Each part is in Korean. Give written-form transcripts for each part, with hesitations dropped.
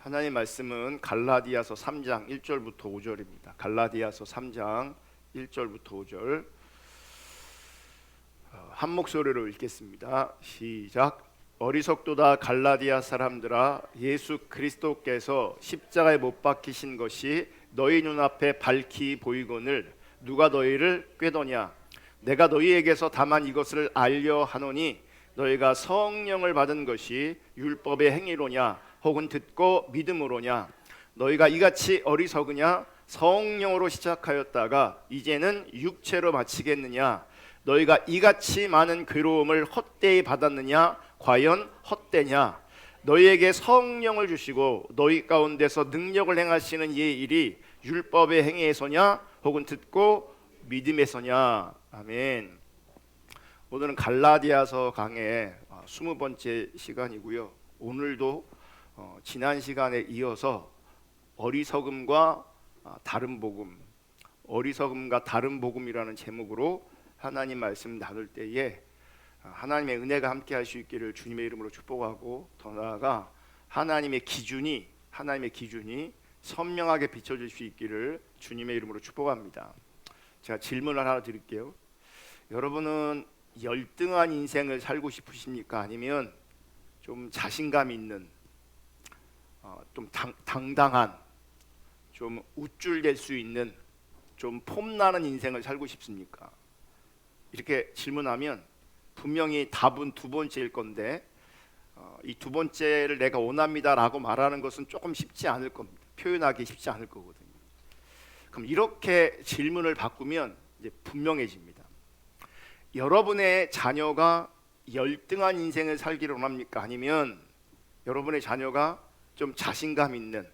하나님 말씀은 갈라디아서 3장 1절부터 5절입니다. 갈라디아서 3장 1절부터 5절 한 목소리로 읽겠습니다. 시작. 어리석도다 갈라디아 사람들아, 예수 그리스도께서 십자가에 못 박히신 것이 너희 눈앞에 밝히 보이거늘 누가 너희를 꾀더냐? 내가 너희에게서 다만 이것을 알려 하노니 너희가 성령을 받은 것이 율법의 행위로냐 혹은 듣고 믿음으로냐? 너희가 이같이 어리석으냐? 성령으로 시작하였다가 이제는 육체로 마치겠느냐? 너희가 이같이 많은 괴로움을 헛되이 받았느냐? 과연 헛되냐? 너희에게 성령을 주시고 너희 가운데서 능력을 행하시는 이의 일이 율법의 행위에서냐 혹은 듣고 믿음에서냐? 아멘. 오늘은 갈라디아서 강의 20번째 시간이고요. 오늘도 지난 시간에 이어서 어리석음과 다른 복음, 어리석음과 다른 복음이라는 제목으로 하나님 말씀 나눌 때에 하나님의 은혜가 함께 할 수 있기를 주님의 이름으로 축복하고, 더 나아가 하나님의 기준이 선명하게 비춰질 수 있기를 주님의 이름으로 축복합니다. 제가 질문을 하나 드릴게요. 여러분은 열등한 인생을 살고 싶으십니까? 아니면 좀 자신감 있는, 좀 당당한, 좀 우쭐댈 수 있는, 좀 폼나는 인생을 살고 싶습니까? 이렇게 질문하면 분명히 답은 두 번째일 건데, 이 두 번째를 내가 원합니다라고 말하는 것은 조금 쉽지 않을 겁니다. 표현하기 쉽지 않을 거거든요. 그럼 이렇게 질문을 바꾸면 이제 분명해집니다. 여러분의 자녀가 열등한 인생을 살기를 원합니까? 아니면 여러분의 자녀가 좀 자신감 있는,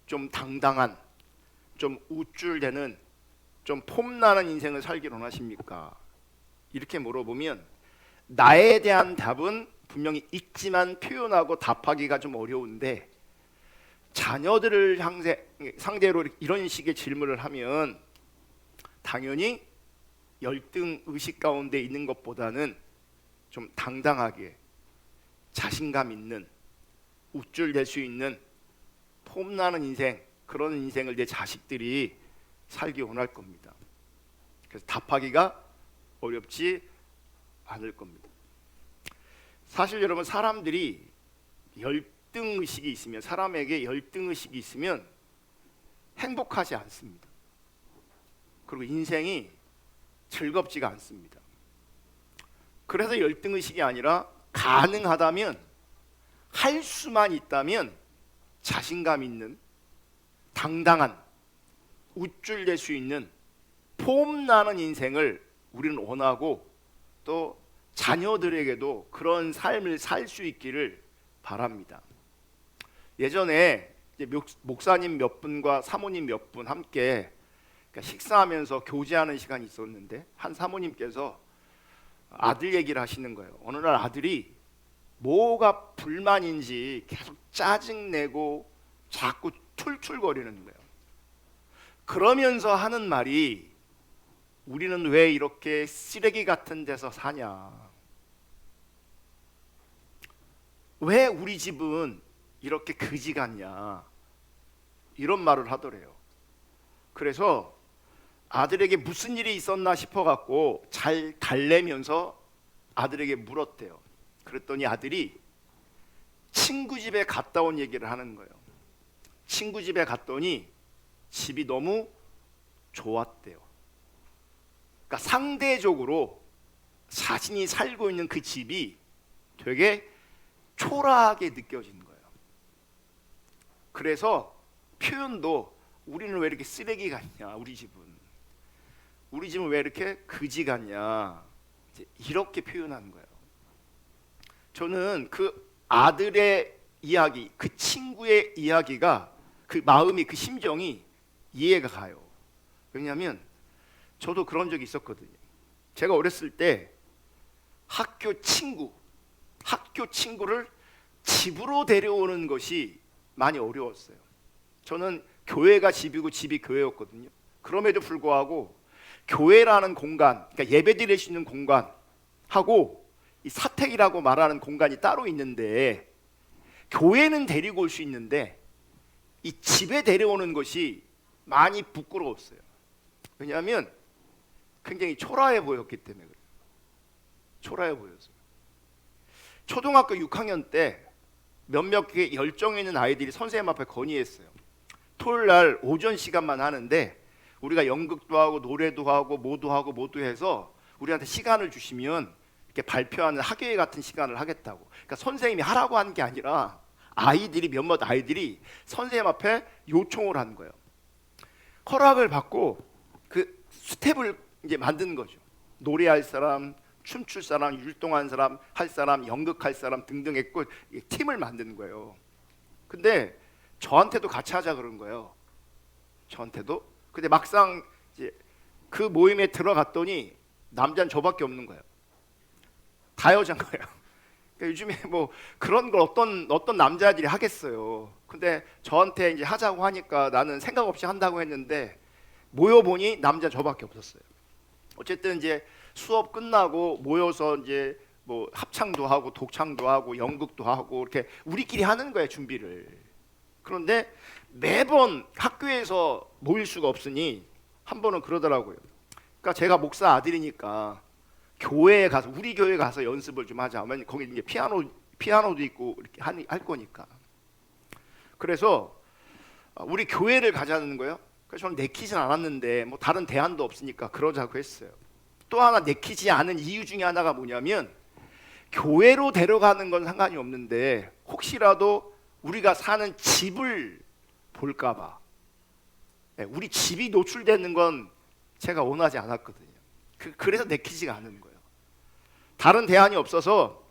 좀 당당한, 좀 우쭐대는, 좀 폼나는 인생을 살기를 원하십니까? 이렇게 물어보면 나에 대한 답은 분명히 있지만 표현하고 답하기가 좀 어려운데, 자녀들을 상대로 이런 식의 질문을 하면 당연히 열등 의식 가운데 있는 것보다는 좀 당당하게, 자신감 있는, 우쭐댈 수 있는, 폼나는 인생, 그런 인생을 내 자식들이 살기 원할 겁니다. 그래서 답하기가 어렵지 않을 겁니다. 사실 여러분, 사람들이 열등의식이 있으면, 사람에게 열등의식이 있으면 행복하지 않습니다. 그리고 인생이 즐겁지가 않습니다. 그래서 열등의식이 아니라 가능하다면, 할 수만 있다면 자신감 있는, 당당한, 우쭐댈 수 있는, 폼나는 인생을 우리는 원하고, 또 자녀들에게도 그런 삶을 살 수 있기를 바랍니다. 예전에 목사님 몇 분과 사모님 몇 분 함께 식사하면서 교제하는 시간이 있었는데, 한 사모님께서 아들 얘기를 하시는 거예요. 어느 날 아들이 뭐가 불만인지 계속 짜증내고 자꾸 툴툴거리는 거예요. 그러면서 하는 말이, 우리는 왜 이렇게 쓰레기 같은 데서 사냐? 왜 우리 집은 이렇게 거지 같냐? 이런 말을 하더래요. 그래서 아들에게 무슨 일이 있었나 싶어갖고 잘 달래면서 아들에게 물었대요. 그랬더니 아들이 친구 집에 갔다 온 얘기를 하는 거예요. 친구 집에 갔더니 집이 너무 좋았대요. 그러니까 상대적으로 자신이 살고 있는 그 집이 되게 초라하게 느껴지는 거예요. 그래서 표현도, 우리는 왜 이렇게 쓰레기 같냐? 우리 집은 왜 이렇게 거지 같냐? 이렇게 표현하는 거예요. 저는 그 아들의 이야기, 그 친구의 이야기가, 그 마음이, 그 심정이 이해가 가요. 왜냐하면 저도 그런 적이 있었거든요. 제가 어렸을 때 학교 친구를 집으로 데려오는 것이 많이 어려웠어요. 저는 교회가 집이고 집이 교회였거든요. 그럼에도 불구하고 교회라는 공간, 그러니까 예배 드릴 수 있는 공간하고 이 사택이라고 말하는 공간이 따로 있는데, 교회는 데리고 올 수 있는데 이 집에 데려오는 것이 많이 부끄러웠어요. 왜냐하면 굉장히 초라해 보였기 때문에 그래요. 초라해 보였어요. 초등학교 6학년 때 몇몇 개 열정 있는 아이들이 선생님 앞에 건의했어요. 토요일 날 오전 시간만 하는데 우리가 연극도 하고 노래도 하고 모두 해서 우리한테 시간을 주시면 이렇게 발표하는 학예회 같은 시간을 하겠다고. 그러니까 선생님이 하라고 한 게 아니라 아이들이 몇몇 아이들이 선생님 앞에 요청을 한 거예요. 허락을 받고 그 스텝을 이제 만드는 거죠. 노래할 사람, 춤출 사람, 율동한 사람, 할 사람, 연극할 사람 등등 했고 팀을 만드는 거예요. 근데 저한테도 같이 하자 그런 거예요. 저한테도. 근데 막상 이제 그 모임에 들어갔더니 남자는 저밖에 없는 거예요. 다 여자인 거예요. 그러니까 요즘에 뭐 그런 걸 어떤 남자들이 하겠어요. 근데 저한테 이제 하자고 하니까 나는 생각 없이 한다고 했는데 모여 보니 남자 저밖에 없었어요. 어쨌든 이제 수업 끝나고 모여서 이제 뭐 합창도 하고 독창도 하고 연극도 하고 이렇게 우리끼리 하는 거예요, 준비를. 그런데 매번 학교에서 모일 수가 없으니 한 번은 그러더라고요. 그러니까 제가 목사 아들이니까 교회에 가서 우리 교회에 가서 연습을 좀 하자. 하면 거기 이제 피아노도 있고 이렇게 할 거니까. 그래서 우리 교회를 가자는 거예요. 그래서 저는 내키진 않았는데 뭐 다른 대안도 없으니까 그러자고 했어요. 또 하나 내키지 않은 이유 중에 하나가 뭐냐면 교회로 데려가는 건 상관이 없는데 혹시라도 우리가 사는 집을 볼까 봐. 우리 집이 노출되는 건 제가 원하지 않았거든요. 그래서 내키지가 않은 거예요. 다른 대안이 없어서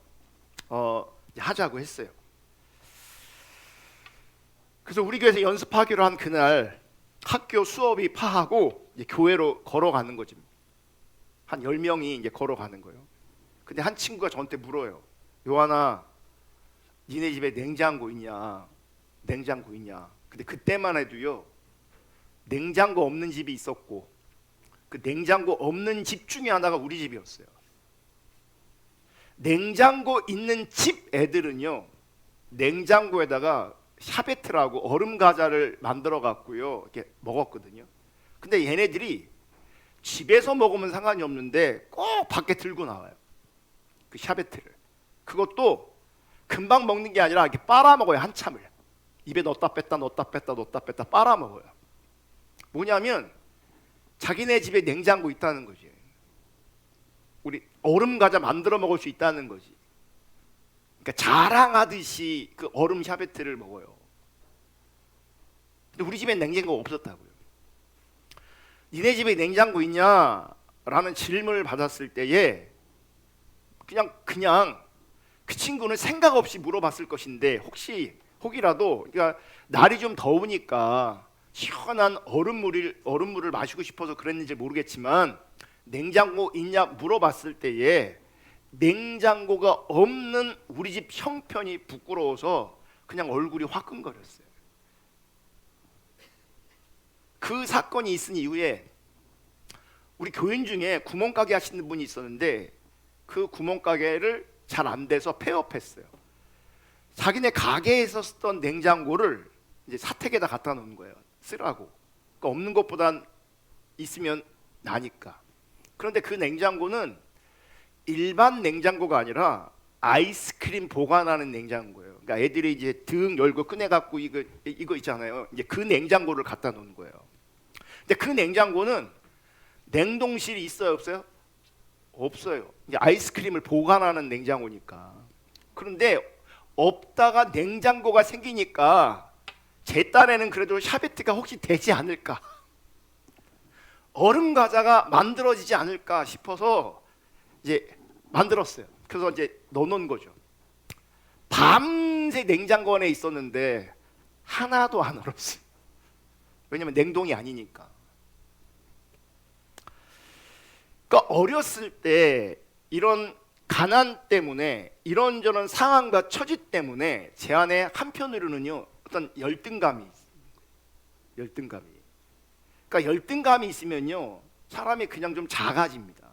하자고 했어요. 그래서 우리 교회에서 연습하기로 한 그날 학교 수업이 파하고 이제 교회로 걸어가는 거지. 한 10명이 이제 걸어가는 거예요. 근데 한 친구가 저한테 물어요. 요한아, 니네 집에 냉장고 있냐? 냉장고 있냐? 근데 그때만 해도요, 냉장고 없는 집이 있었고 그 냉장고 없는 집 중에 하나가 우리 집이었어요. 냉장고 있는 집 애들은요, 냉장고에다가 샤베트라고 얼음 과자를 만들어 갖고요 이렇게 먹었거든요. 근데 얘네들이 집에서 먹으면 상관이 없는데 꼭 밖에 들고 나와요. 그 샤베트를. 그것도 금방 먹는 게 아니라 이렇게 빨아먹어요. 한참을. 입에 넣었다 뺐다 빨아먹어요. 뭐냐면 자기네 집에 냉장고 있다는 거지. 우리 얼음 과자 만들어 먹을 수 있다는 거지. 그러니까 자랑하듯이 그 얼음 샤베트를 먹어요. 근데 우리 집엔 냉장고가 없었다고요. 니네 집에 냉장고 있냐? 라는 질문을 받았을 때에 그냥 그 친구는 생각 없이 물어봤을 것인데 혹이라도 그러니까 날이 좀 더우니까 시원한 얼음물을 마시고 싶어서 그랬는지 모르겠지만 냉장고 있냐 물어봤을 때에 냉장고가 없는 우리 집 형편이 부끄러워서 그냥 얼굴이 화끈거렸어요. 그 사건이 있은 이후에 우리 교인 중에 구멍가게 하시는 분이 있었는데 그 구멍가게를 잘 안 돼서 폐업했어요. 자기네 가게에서 쓰던 냉장고를 이제 사택에다 갖다 놓은 거예요. 쓰라고. 그러니까 없는 것보단 있으면 나니까. 그런데 그 냉장고는 일반 냉장고가 아니라 아이스크림 보관하는 냉장고예요. 그러니까 애들이 이제 등 열고 꺼내 갖고 이거 있잖아요. 이제 그 냉장고를 갖다 놓은 거예요. 근데 그 냉장고는 냉동실이 있어요, 없어요? 없어요. 이제 아이스크림을 보관하는 냉장고니까. 그런데 없다가 냉장고가 생기니까 제 딴에는 그래도 샤베트가 혹시 되지 않을까, 얼음 과자가 만들어지지 않을까 싶어서 이제 만들었어요. 그래서 이제 넣어놓은 거죠. 밤새 냉장고 안에 있었는데 하나도 안 얼었어요. 왜냐면 냉동이 아니니까. 그러니까 어렸을 때 이런 가난 때문에 이런저런 상황과 처지 때문에 제 안에 한편으로는요 어떤 열등감이 있어요. 열등감이. 그러니까 열등감이 있으면요 사람이 그냥 좀 작아집니다.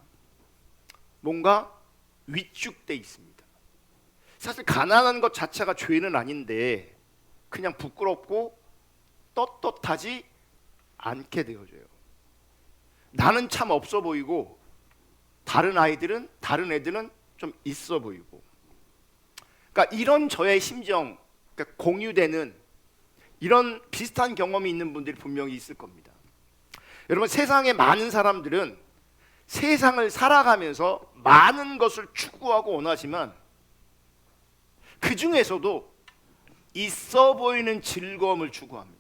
뭔가 위축돼 있습니다. 사실 가난한 것 자체가 죄는 아닌데 그냥 부끄럽고 떳떳하지 않게 되어져요. 나는 참 없어 보이고 다른 애들은 좀 있어 보이고. 그러니까 이런 저의 심정, 그러니까 공유되는 이런 비슷한 경험이 있는 분들이 분명히 있을 겁니다. 여러분, 세상에 많은 사람들은 세상을 살아가면서 많은 것을 추구하고 원하지만 그 중에서도 있어 보이는 즐거움을 추구합니다.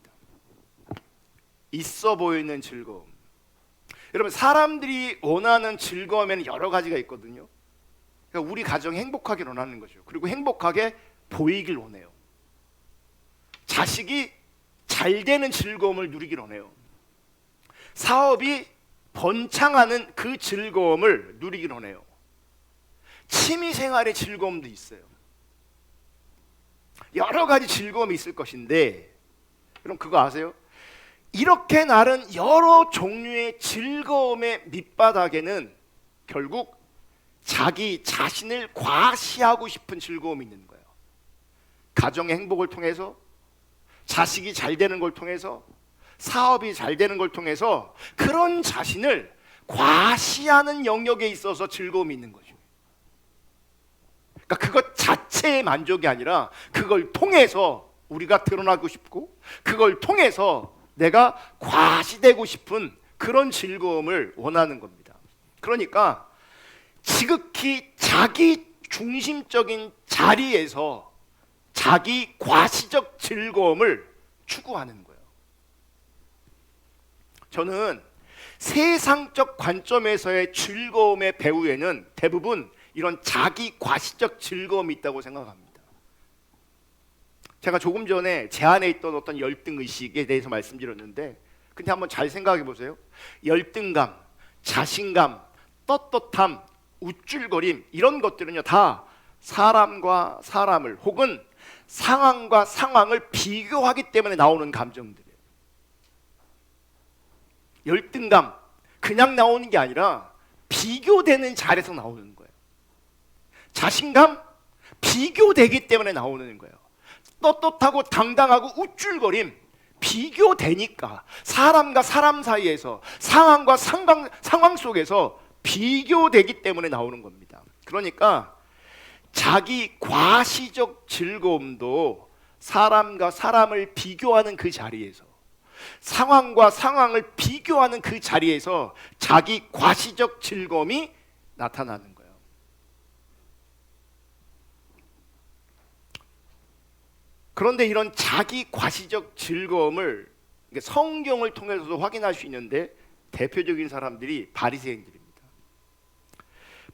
있어 보이는 즐거움. 여러분, 사람들이 원하는 즐거움에는 여러 가지가 있거든요. 그러니까 우리 가정이 행복하길 원하는 거죠. 그리고 행복하게 보이길 원해요. 자식이 잘 되는 즐거움을 누리길 원해요. 사업이 번창하는 그 즐거움을 누리길 원해요. 취미생활의 즐거움도 있어요. 여러 가지 즐거움이 있을 것인데, 여러분 그거 아세요? 이렇게 나른 여러 종류의 즐거움의 밑바닥에는 결국 자기 자신을 과시하고 싶은 즐거움이 있는 거예요. 가정의 행복을 통해서, 자식이 잘 되는 걸 통해서, 사업이 잘 되는 걸 통해서 그런 자신을 과시하는 영역에 있어서 즐거움이 있는 거죠. 그러니까 그것 자체의 만족이 아니라 그걸 통해서 우리가 드러나고 싶고, 그걸 통해서 내가 과시되고 싶은 그런 즐거움을 원하는 겁니다. 그러니까 지극히 자기 중심적인 자리에서 자기 과시적 즐거움을 추구하는 거예요. 저는 세상적 관점에서의 즐거움의 배후에는 대부분 이런 자기 과시적 즐거움이 있다고 생각합니다. 제가 조금 전에 제 안에 있던 어떤 열등의식에 대해서 말씀드렸는데, 근데 한번 잘 생각해 보세요. 열등감, 자신감, 떳떳함, 우쭐거림, 이런 것들은요 다 사람과 사람을 혹은 상황과 상황을 비교하기 때문에 나오는 감정들이에요. 열등감 그냥 나오는 게 아니라 비교되는 자리에서 나오는 거예요. 자신감 비교되기 때문에 나오는 거예요. 떳떳하고 당당하고 우쭐거림 비교되니까, 사람과 사람 사이에서, 상황과 상황 속에서 비교되기 때문에 나오는 겁니다. 그러니까 자기 과시적 즐거움도 사람과 사람을 비교하는 그 자리에서, 상황과 상황을 비교하는 그 자리에서 자기 과시적 즐거움이 나타나는 거예요. 그런데 이런 자기 과시적 즐거움을 성경을 통해서도 확인할 수 있는데, 대표적인 사람들이 바리새인들입니다.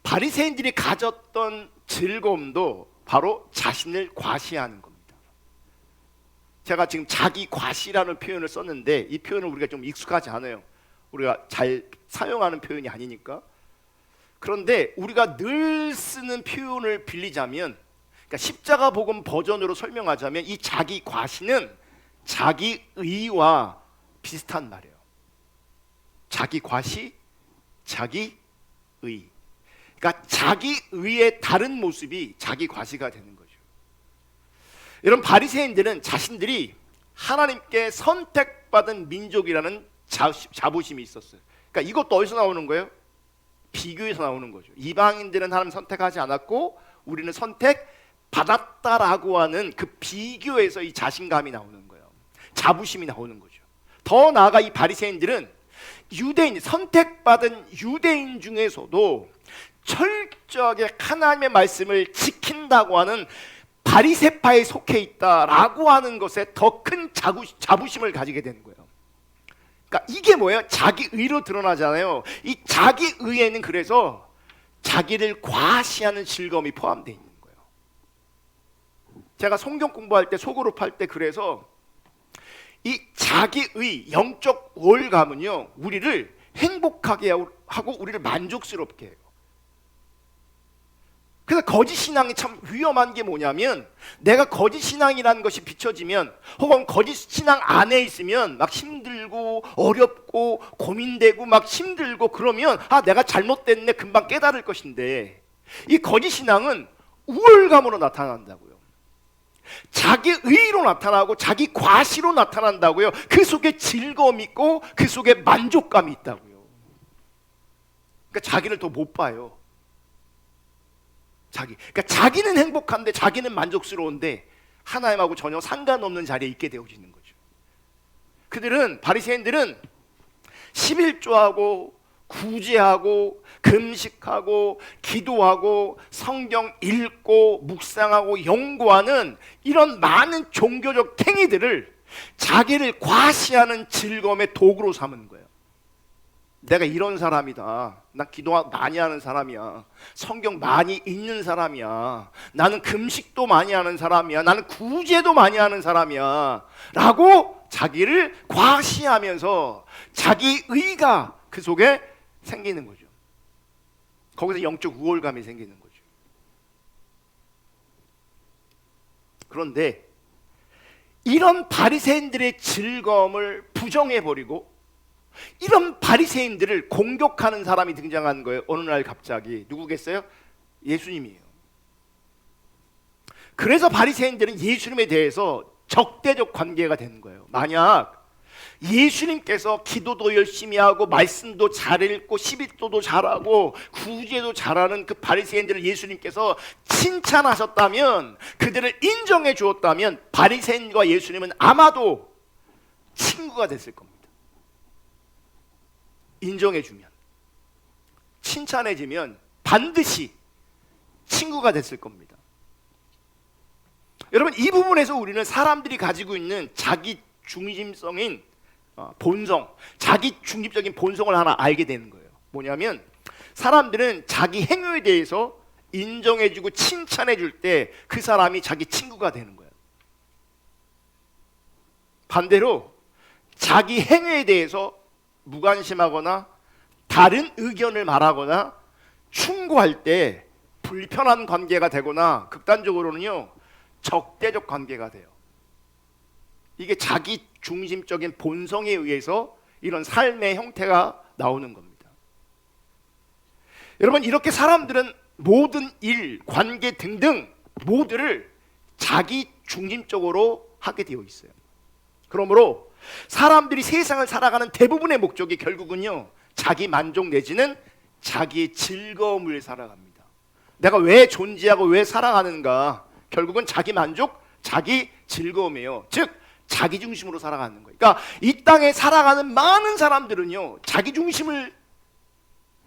바리새인들이 가졌던 즐거움도 바로 자신을 과시하는 겁니다. 제가 지금 자기 과시라는 표현을 썼는데 이 표현은 우리가 좀 익숙하지 않아요. 우리가 잘 사용하는 표현이 아니니까. 그런데 우리가 늘 쓰는 표현을 빌리자면, 그러니까 십자가 복음 버전으로 설명하자면, 이 자기 과시는 자기 의와 비슷한 말이에요. 자기 과시, 자기 의. 그러니까 자기 의의 다른 모습이 자기 과시가 되는 거죠. 여러분, 바리새인들은 자신들이 하나님께 선택받은 민족이라는 자부심이 있었어요. 그러니까 이것도 어디서 나오는 거예요? 비교에서 나오는 거죠. 이방인들은 하나님 선택하지 않았고 우리는 선택받았다라고 하는 그 비교에서 이 자신감이 나오는 거예요. 자부심이 나오는 거죠. 더 나아가 이 바리새인들은 유대인, 선택받은 유대인 중에서도 철저하게 하나님의 말씀을 지킨다고 하는 바리새파에 속해 있다라고 하는 것에 더 큰 자부심을 가지게 되는 거예요. 그러니까 이게 뭐예요? 자기 의로 드러나잖아요. 이 자기 의에는 그래서 자기를 과시하는 즐거움이 포함되어 있는 거예요. 제가 성경 공부할 때, 소그룹할 때, 그래서 이 자기의 영적 우월감은요 우리를 행복하게 하고 우리를 만족스럽게 해요. 그래서 거짓 신앙이 참 위험한 게 뭐냐면, 내가 거짓 신앙이라는 것이 비춰지면, 혹은 거짓 신앙 안에 있으면 막 힘들고 어렵고 고민되고 막 힘들고 그러면 내가 잘못됐네 금방 깨달을 것인데, 이 거짓 신앙은 우월감으로 나타난다고요. 자기 의로 나타나고 자기 과시로 나타난다고요. 그 속에 즐거움이 있고 그 속에 만족감이 있다고요. 그러니까 자기를 더 못 봐요. 그러니까 자기는 행복한데, 자기는 만족스러운데 하나님하고 전혀 상관없는 자리에 있게 되어지는 거죠. 그들은, 바리새인들은 11조하고 구제하고 금식하고 기도하고 성경 읽고 묵상하고 연구하는 이런 많은 종교적 행위들을 자기를 과시하는 즐거움의 도구로 삼은 거예요. 내가 이런 사람이다. 나 기도 많이 하는 사람이야. 성경 많이 읽는 사람이야. 나는 금식도 많이 하는 사람이야. 나는 구제도 많이 하는 사람이야. 라고 자기를 과시하면서 자기 의가 그 속에 생기는 거죠. 거기서 영적 우월감이 생기는 거죠. 그런데 이런 바리새인들의 즐거움을 부정해버리고 이런 바리새인들을 공격하는 사람이 등장한 거예요. 어느 날 갑자기. 누구겠어요? 예수님이에요. 그래서 바리새인들은 예수님에 대해서 적대적 관계가 되는 거예요. 만약 예수님께서 기도도 열심히 하고 말씀도 잘 읽고 11조도 잘하고 구제도 잘하는 그 바리새인들을 예수님께서 칭찬하셨다면, 그들을 인정해 주었다면 바리새인과 예수님은 아마도 친구가 됐을 겁니다. 인정해주면, 칭찬해주면 반드시 친구가 됐을 겁니다. 여러분, 이 부분에서 우리는 사람들이 가지고 있는 자기 중심성인 본성, 자기 중립적인 본성을 하나 알게 되는 거예요. 뭐냐면 사람들은 자기 행위에 대해서 인정해주고 칭찬해줄 때 그 사람이 자기 친구가 되는 거예요. 반대로 자기 행위에 대해서 무관심하거나 다른 의견을 말하거나 충고할 때 불편한 관계가 되거나 극단적으로는요 적대적 관계가 돼요. 이게 자기 중심적인 본성에 의해서 이런 삶의 형태가 나오는 겁니다. 여러분, 이렇게 사람들은 모든 일, 관계 등등 모두를 자기 중심적으로 하게 되어 있어요. 그러므로 사람들이 세상을 살아가는 대부분의 목적이 결국은요 자기 만족 내지는 자기의 즐거움을 위해 살아갑니다. 내가 왜 존재하고 왜 살아가는가? 결국은 자기 만족, 자기 즐거움이에요. 즉 자기 중심으로 살아가는 거예요. 그러니까 이 땅에 살아가는 많은 사람들은요 자기 중심을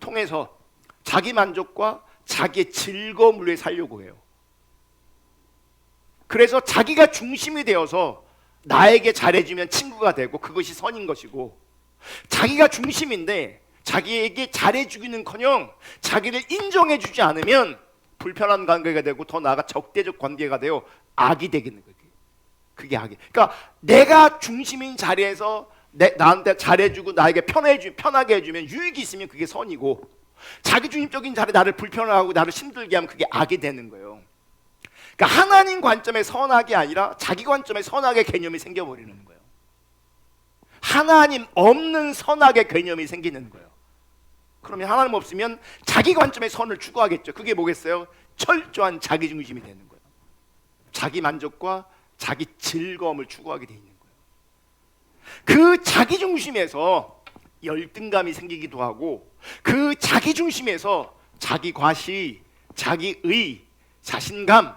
통해서 자기 만족과 자기의 즐거움을 위해 살려고 해요. 그래서 자기가 중심이 되어서 나에게 잘해주면 친구가 되고 그것이 선인 것이고, 자기가 중심인데 자기에게 잘해주기는커녕 자기를 인정해주지 않으면 불편한 관계가 되고 더 나아가 적대적 관계가 되어 악이 되겠는 거예요. 그게 악이. 그러니까 내가 중심인 자리에서 나한테 잘해주고 나에게 편하게 해주면 유익이 있으면 그게 선이고, 자기 중심적인 자리에 나를 불편하고 나를 힘들게 하면 그게 악이 되는 거예요. 그러니까 하나님 관점의 선악이 아니라 자기 관점의 선악의 개념이 생겨버리는 거예요. 하나님 없는 선악의 개념이 생기는 거예요. 그러면 하나님 없으면 자기 관점의 선을 추구하겠죠. 그게 뭐겠어요? 철저한 자기 중심이 되는 거예요. 자기 만족과 자기 즐거움을 추구하게 돼 있는 거예요. 그 자기 중심에서 열등감이 생기기도 하고, 그 자기 중심에서 자기 과시, 자기 의, 자신감,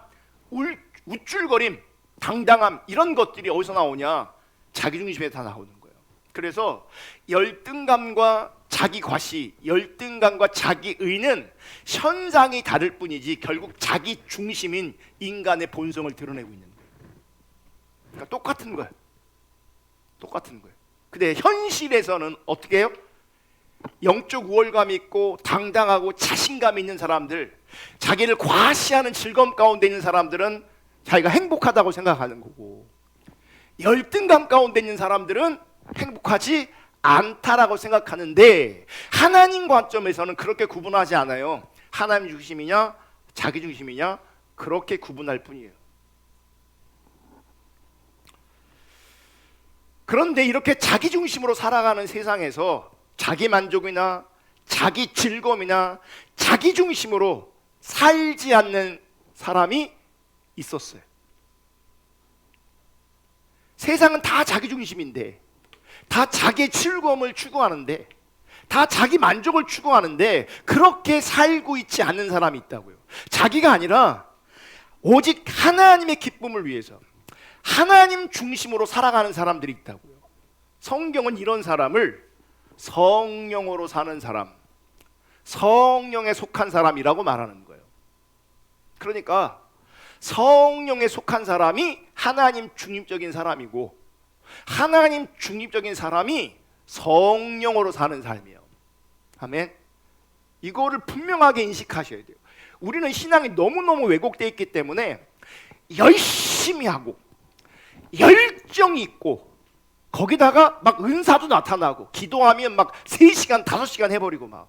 우쭐거림, 당당함, 이런 것들이 어디서 나오냐? 자기 중심에서 다 나오는 거예요. 그래서 열등감과 자기 과시, 열등감과 자기 의는 현상이 다를 뿐이지 결국 자기 중심인 인간의 본성을 드러내고 있는 거예요. 그러니까 똑같은 거예요. 똑같은 거예요. 근데 현실에서는 어떻게 해요? 영적 우월감이 있고 당당하고 자신감 있는 사람들, 자기를 과시하는 즐거움 가운데 있는 사람들은 자기가 행복하다고 생각하는 거고, 열등감 가운데 있는 사람들은 행복하지 않다라고 생각하는데, 하나님 관점에서는 그렇게 구분하지 않아요. 하나님 중심이냐 자기 중심이냐 그렇게 구분할 뿐이에요. 그런데 이렇게 자기 중심으로 살아가는 세상에서 자기 만족이나 자기 즐거움이나 자기 중심으로 살지 않는 사람이 있었어요. 세상은 다 자기 중심인데, 다 자기의 즐거움을 추구하는데, 다 자기 만족을 추구하는데 그렇게 살고 있지 않는 사람이 있다고요. 자기가 아니라 오직 하나님의 기쁨을 위해서 하나님 중심으로 살아가는 사람들이 있다고요. 성경은 이런 사람을 성령으로 사는 사람, 성령에 속한 사람이라고 말하는 거예요. 그러니까 성령에 속한 사람이 하나님 중립적인 사람이고, 하나님 중립적인 사람이 성령으로 사는 삶이에요. 아멘. 이거를 분명하게 인식하셔야 돼요. 우리는 신앙이 너무너무 왜곡되어 있기 때문에 열심히 하고 열정이 있고, 거기다가 막 은사도 나타나고, 기도하면 막 3시간 5시간 해버리고, 막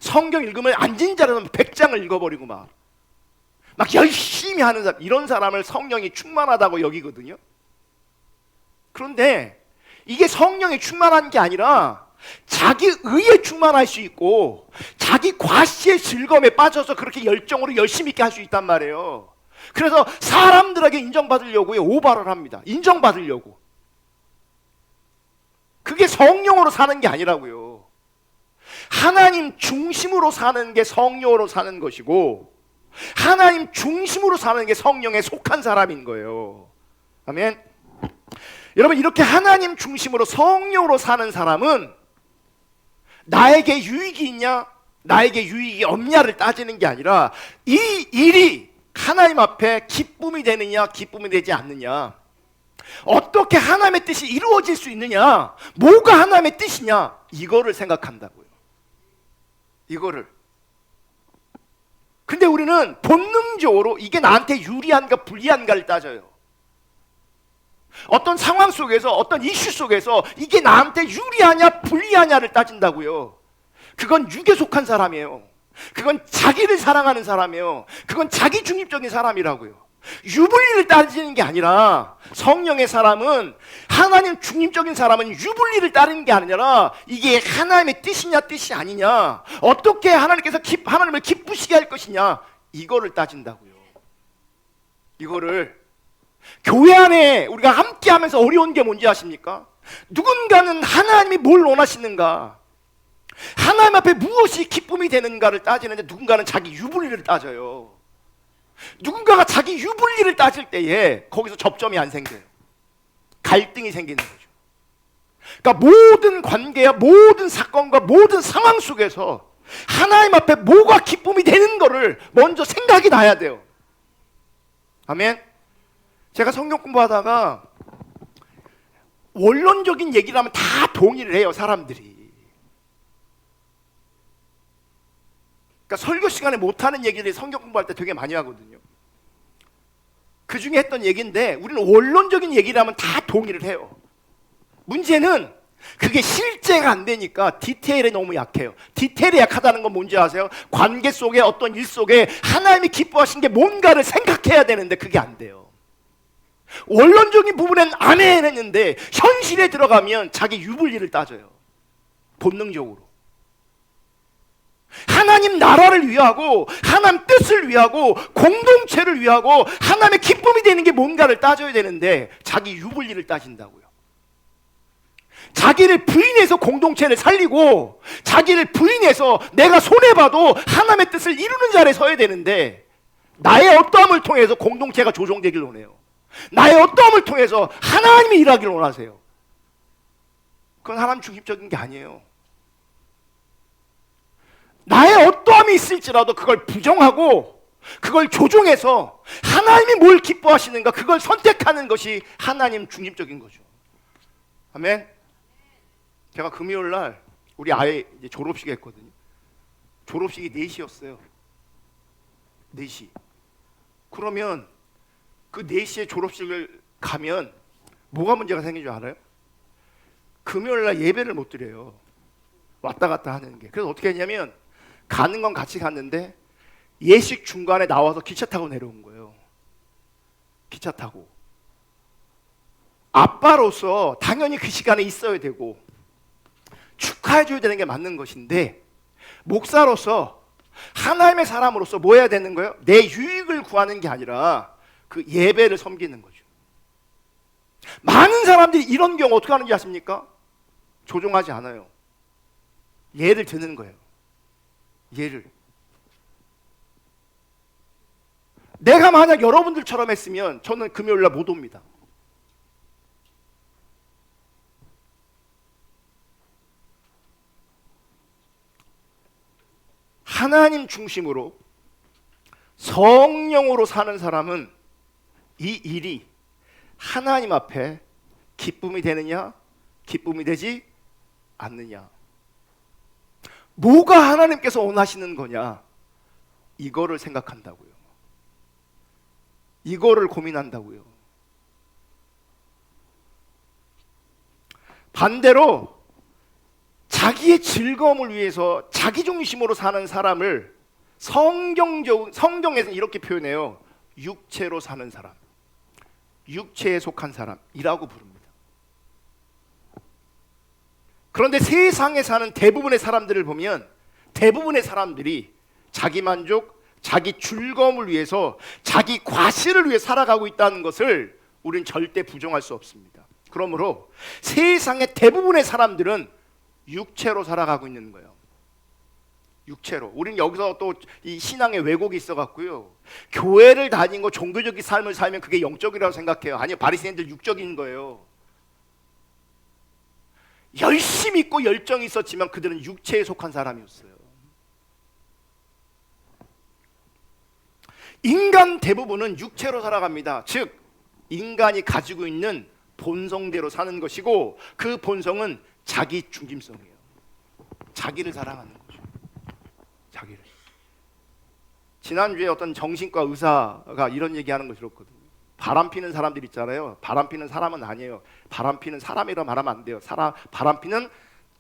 성경 읽으면 앉은 자리는 100장을 읽어버리고, 막 열심히 하는 사람, 이런 사람을 성령이 충만하다고 여기거든요. 그런데 이게 성령에 충만한 게 아니라 자기 의에 충만할 수 있고, 자기 과시의 즐거움에 빠져서 그렇게 열정으로 열심히 있게 할 수 있단 말이에요. 그래서 사람들에게 인정받으려고 오바를 합니다. 인정받으려고. 그게 성령으로 사는 게 아니라고요. 하나님 중심으로 사는 게 성령으로 사는 것이고, 하나님 중심으로 사는 게 성령에 속한 사람인 거예요. 아멘. 여러분, 이렇게 하나님 중심으로 성령으로 사는 사람은 나에게 유익이 있냐, 나에게 유익이 없냐를 따지는 게 아니라 이 일이 하나님 앞에 기쁨이 되느냐, 기쁨이 되지 않느냐, 어떻게 하나님의 뜻이 이루어질 수 있느냐, 뭐가 하나님의 뜻이냐, 이거를 생각한다고요. 이거를. 근데 우리는 본능적으로 이게 나한테 유리한가 불리한가를 따져요. 어떤 상황 속에서, 어떤 이슈 속에서 이게 나한테 유리하냐 불리하냐를 따진다고요. 그건 육에 속한 사람이에요. 그건 자기를 사랑하는 사람이에요. 그건 자기 중립적인 사람이라고요. 유불리를 따지는 게 아니라, 성령의 사람은, 하나님 중립적인 사람은 유불리를 따르는 게 아니라 이게 하나님의 뜻이냐 뜻이 아니냐, 어떻게 하나님께서 하나님을 기쁘시게 할 것이냐, 이거를 따진다고요. 이거를. 교회 안에 우리가 함께 하면서 어려운 게 뭔지 아십니까? 누군가는 하나님이 뭘 원하시는가, 하나님 앞에 무엇이 기쁨이 되는가를 따지는데, 누군가는 자기 유불리를 따져요. 누군가가 자기 유불리를 따질 때에 거기서 접점이 안 생겨요. 갈등이 생기는 거죠. 그러니까 모든 관계야, 모든 사건과 모든 상황 속에서 하나님 앞에 뭐가 기쁨이 되는 거를 먼저 생각이 나야 돼요. 아멘. 제가 성경 공부하다가 원론적인 얘기를 하면 다 동의를 해요, 사람들이. 그러니까 설교 시간에 못하는 얘기를 성경 공부할 때 되게 많이 하거든요. 그 중에 했던 얘기인데, 우리는 원론적인 얘기를 하면 다 동의를 해요. 문제는 그게 실제가 안 되니까 디테일에 너무 약해요. 디테일에 약하다는 건 뭔지 아세요? 관계 속에, 어떤 일 속에 하나님이 기뻐하신 게 뭔가를 생각해야 되는데 그게 안 돼요. 원론적인 부분엔 안 해냈는데 현실에 들어가면 자기 유불리를 따져요. 본능적으로. 하나님 나라를 위하고, 하나님 뜻을 위하고, 공동체를 위하고 하나님의 기쁨이 되는 게 뭔가를 따져야 되는데 자기 유불리를 따진다고요. 자기를 부인해서 공동체를 살리고, 자기를 부인해서 내가 손해봐도 하나님의 뜻을 이루는 자리에 서야 되는데, 나의 어떠함을 통해서 공동체가 조정되길 원해요. 나의 어떠함을 통해서 하나님이 일하기를 원하세요. 그건 하나님 중심적인 게 아니에요. 나의 어떠함이 있을지라도 그걸 부정하고 그걸 조종해서 하나님이 뭘 기뻐하시는가, 그걸 선택하는 것이 하나님 중심적인 거죠. 아멘. 제가 금요일 날 우리 아이 이제 졸업식 했거든요. 졸업식이 4시였어요. 4시. 그러면 그 4시에 졸업식을 가면 뭐가 문제가 생긴 줄 알아요? 금요일 날 예배를 못 드려요. 왔다 갔다 하는 게. 그래서 어떻게 했냐면, 가는 건 같이 갔는데 예식 중간에 나와서 기차 타고 내려온 거예요. 기차 타고. 아빠로서 당연히 그 시간에 있어야 되고 축하해줘야 되는 게 맞는 것인데, 목사로서, 하나님의 사람으로서 뭐 해야 되는 거예요? 내 유익을 구하는 게 아니라 그 예배를 섬기는 거죠. 많은 사람들이 이런 경우 어떻게 하는지 아십니까? 조종하지 않아요. 예를 드는 거예요. 예를. 내가 만약 여러분들처럼 했으면 저는 금요일날 못 옵니다. 하나님 중심으로 성령으로 사는 사람은 이 일이 하나님 앞에 기쁨이 되느냐, 기쁨이 되지 않느냐. 뭐가 하나님께서 원하시는 거냐, 이거를 생각한다고요. 이거를 고민한다고요. 반대로 자기의 즐거움을 위해서 자기 중심으로 사는 사람을 성경에서는 이렇게 표현해요. 육체로 사는 사람, 육체에 속한 사람이라고 부릅니다. 그런데 세상에 사는 대부분의 사람들을 보면 대부분의 사람들이 자기 만족, 자기 즐거움을 위해서, 자기 과실을 위해 살아가고 있다는 것을 우리는 절대 부정할 수 없습니다. 그러므로 세상의 대부분의 사람들은 육체로 살아가고 있는 거예요. 육체로. 우리는 여기서 또 이 신앙의 왜곡이 있어갖고요, 교회를 다니고 종교적인 삶을 살면 그게 영적이라고 생각해요. 아니요, 바리새인들 육적인 거예요. 열심히 있고 열정이 있었지만 그들은 육체에 속한 사람이었어요. 인간 대부분은 육체로 살아갑니다. 즉 인간이 가지고 있는 본성대로 사는 것이고, 그 본성은 자기 중심성이에요. 자기를 사랑하는 거죠. 자기를. 지난주에 어떤 정신과 의사가 이런 얘기하는 거 들었거든요. 바람 피는 사람들 있잖아요. 바람 피는 사람은 아니에요. 바람 피는 사람이라 말하면 안 돼요. 바람 피는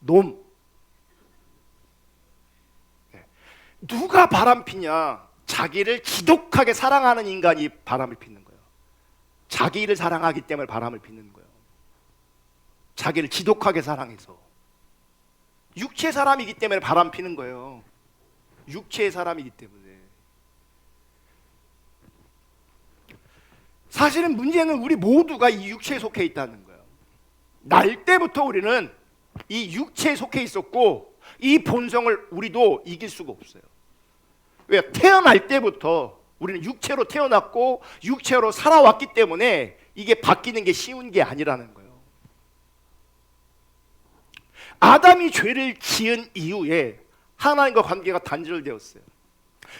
놈. 네. 누가 바람 피냐? 자기를 지독하게 사랑하는 인간이 바람을 피는 거예요. 자기를 사랑하기 때문에 바람을 피는 거예요. 자기를 지독하게 사랑해서. 육체 사람이기 때문에 바람 피는 거예요. 육체의 사람이기 때문에. 사실은 문제는 우리 모두가 이 육체에 속해 있다는 거예요. 날 때부터 우리는 이 육체에 속해 있었고, 이 본성을 우리도 이길 수가 없어요. 왜? 태어날 때부터 우리는 육체로 태어났고 육체로 살아왔기 때문에 이게 바뀌는 게 쉬운 게 아니라는 거예요. 아담이 죄를 지은 이후에 하나님과 관계가 단절되었어요.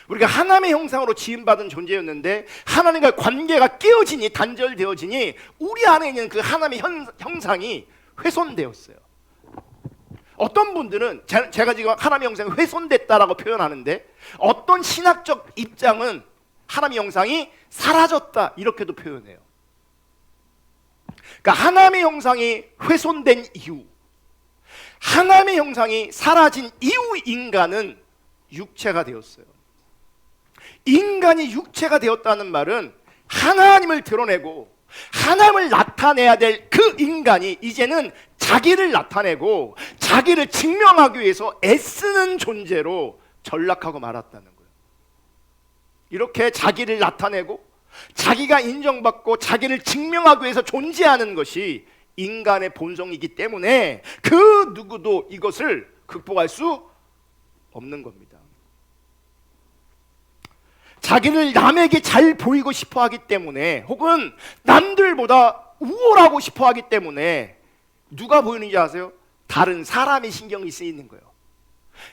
우리가 하나님의 형상으로 지음받은 존재였는데 하나님과 관계가 깨어지니, 단절되어지니 우리 안에 있는 그 하나님의 형상이 훼손되었어요. 어떤 분들은 제가 지금 하나님의 형상이 훼손됐다라고 표현하는데, 어떤 신학적 입장은 하나님의 형상이 사라졌다 이렇게도 표현해요. 그러니까 하나님의 형상이 훼손된 이후, 하나님의 형상이 사라진 이후 인간은 육체가 되었어요. 인간이 육체가 되었다는 말은 하나님을 드러내고 하나님을 나타내야 될 그 인간이 이제는 자기를 나타내고 자기를 증명하기 위해서 애쓰는 존재로 전락하고 말았다는 거예요. 이렇게 자기를 나타내고 자기가 인정받고 자기를 증명하기 위해서 존재하는 것이 인간의 본성이기 때문에 그 누구도 이것을 극복할 수 없는 겁니다. 자기를 남에게 잘 보이고 싶어 하기 때문에, 혹은 남들보다 우월하고 싶어 하기 때문에 누가 보이는지 아세요? 다른 사람이 신경이 쓰이는 거예요.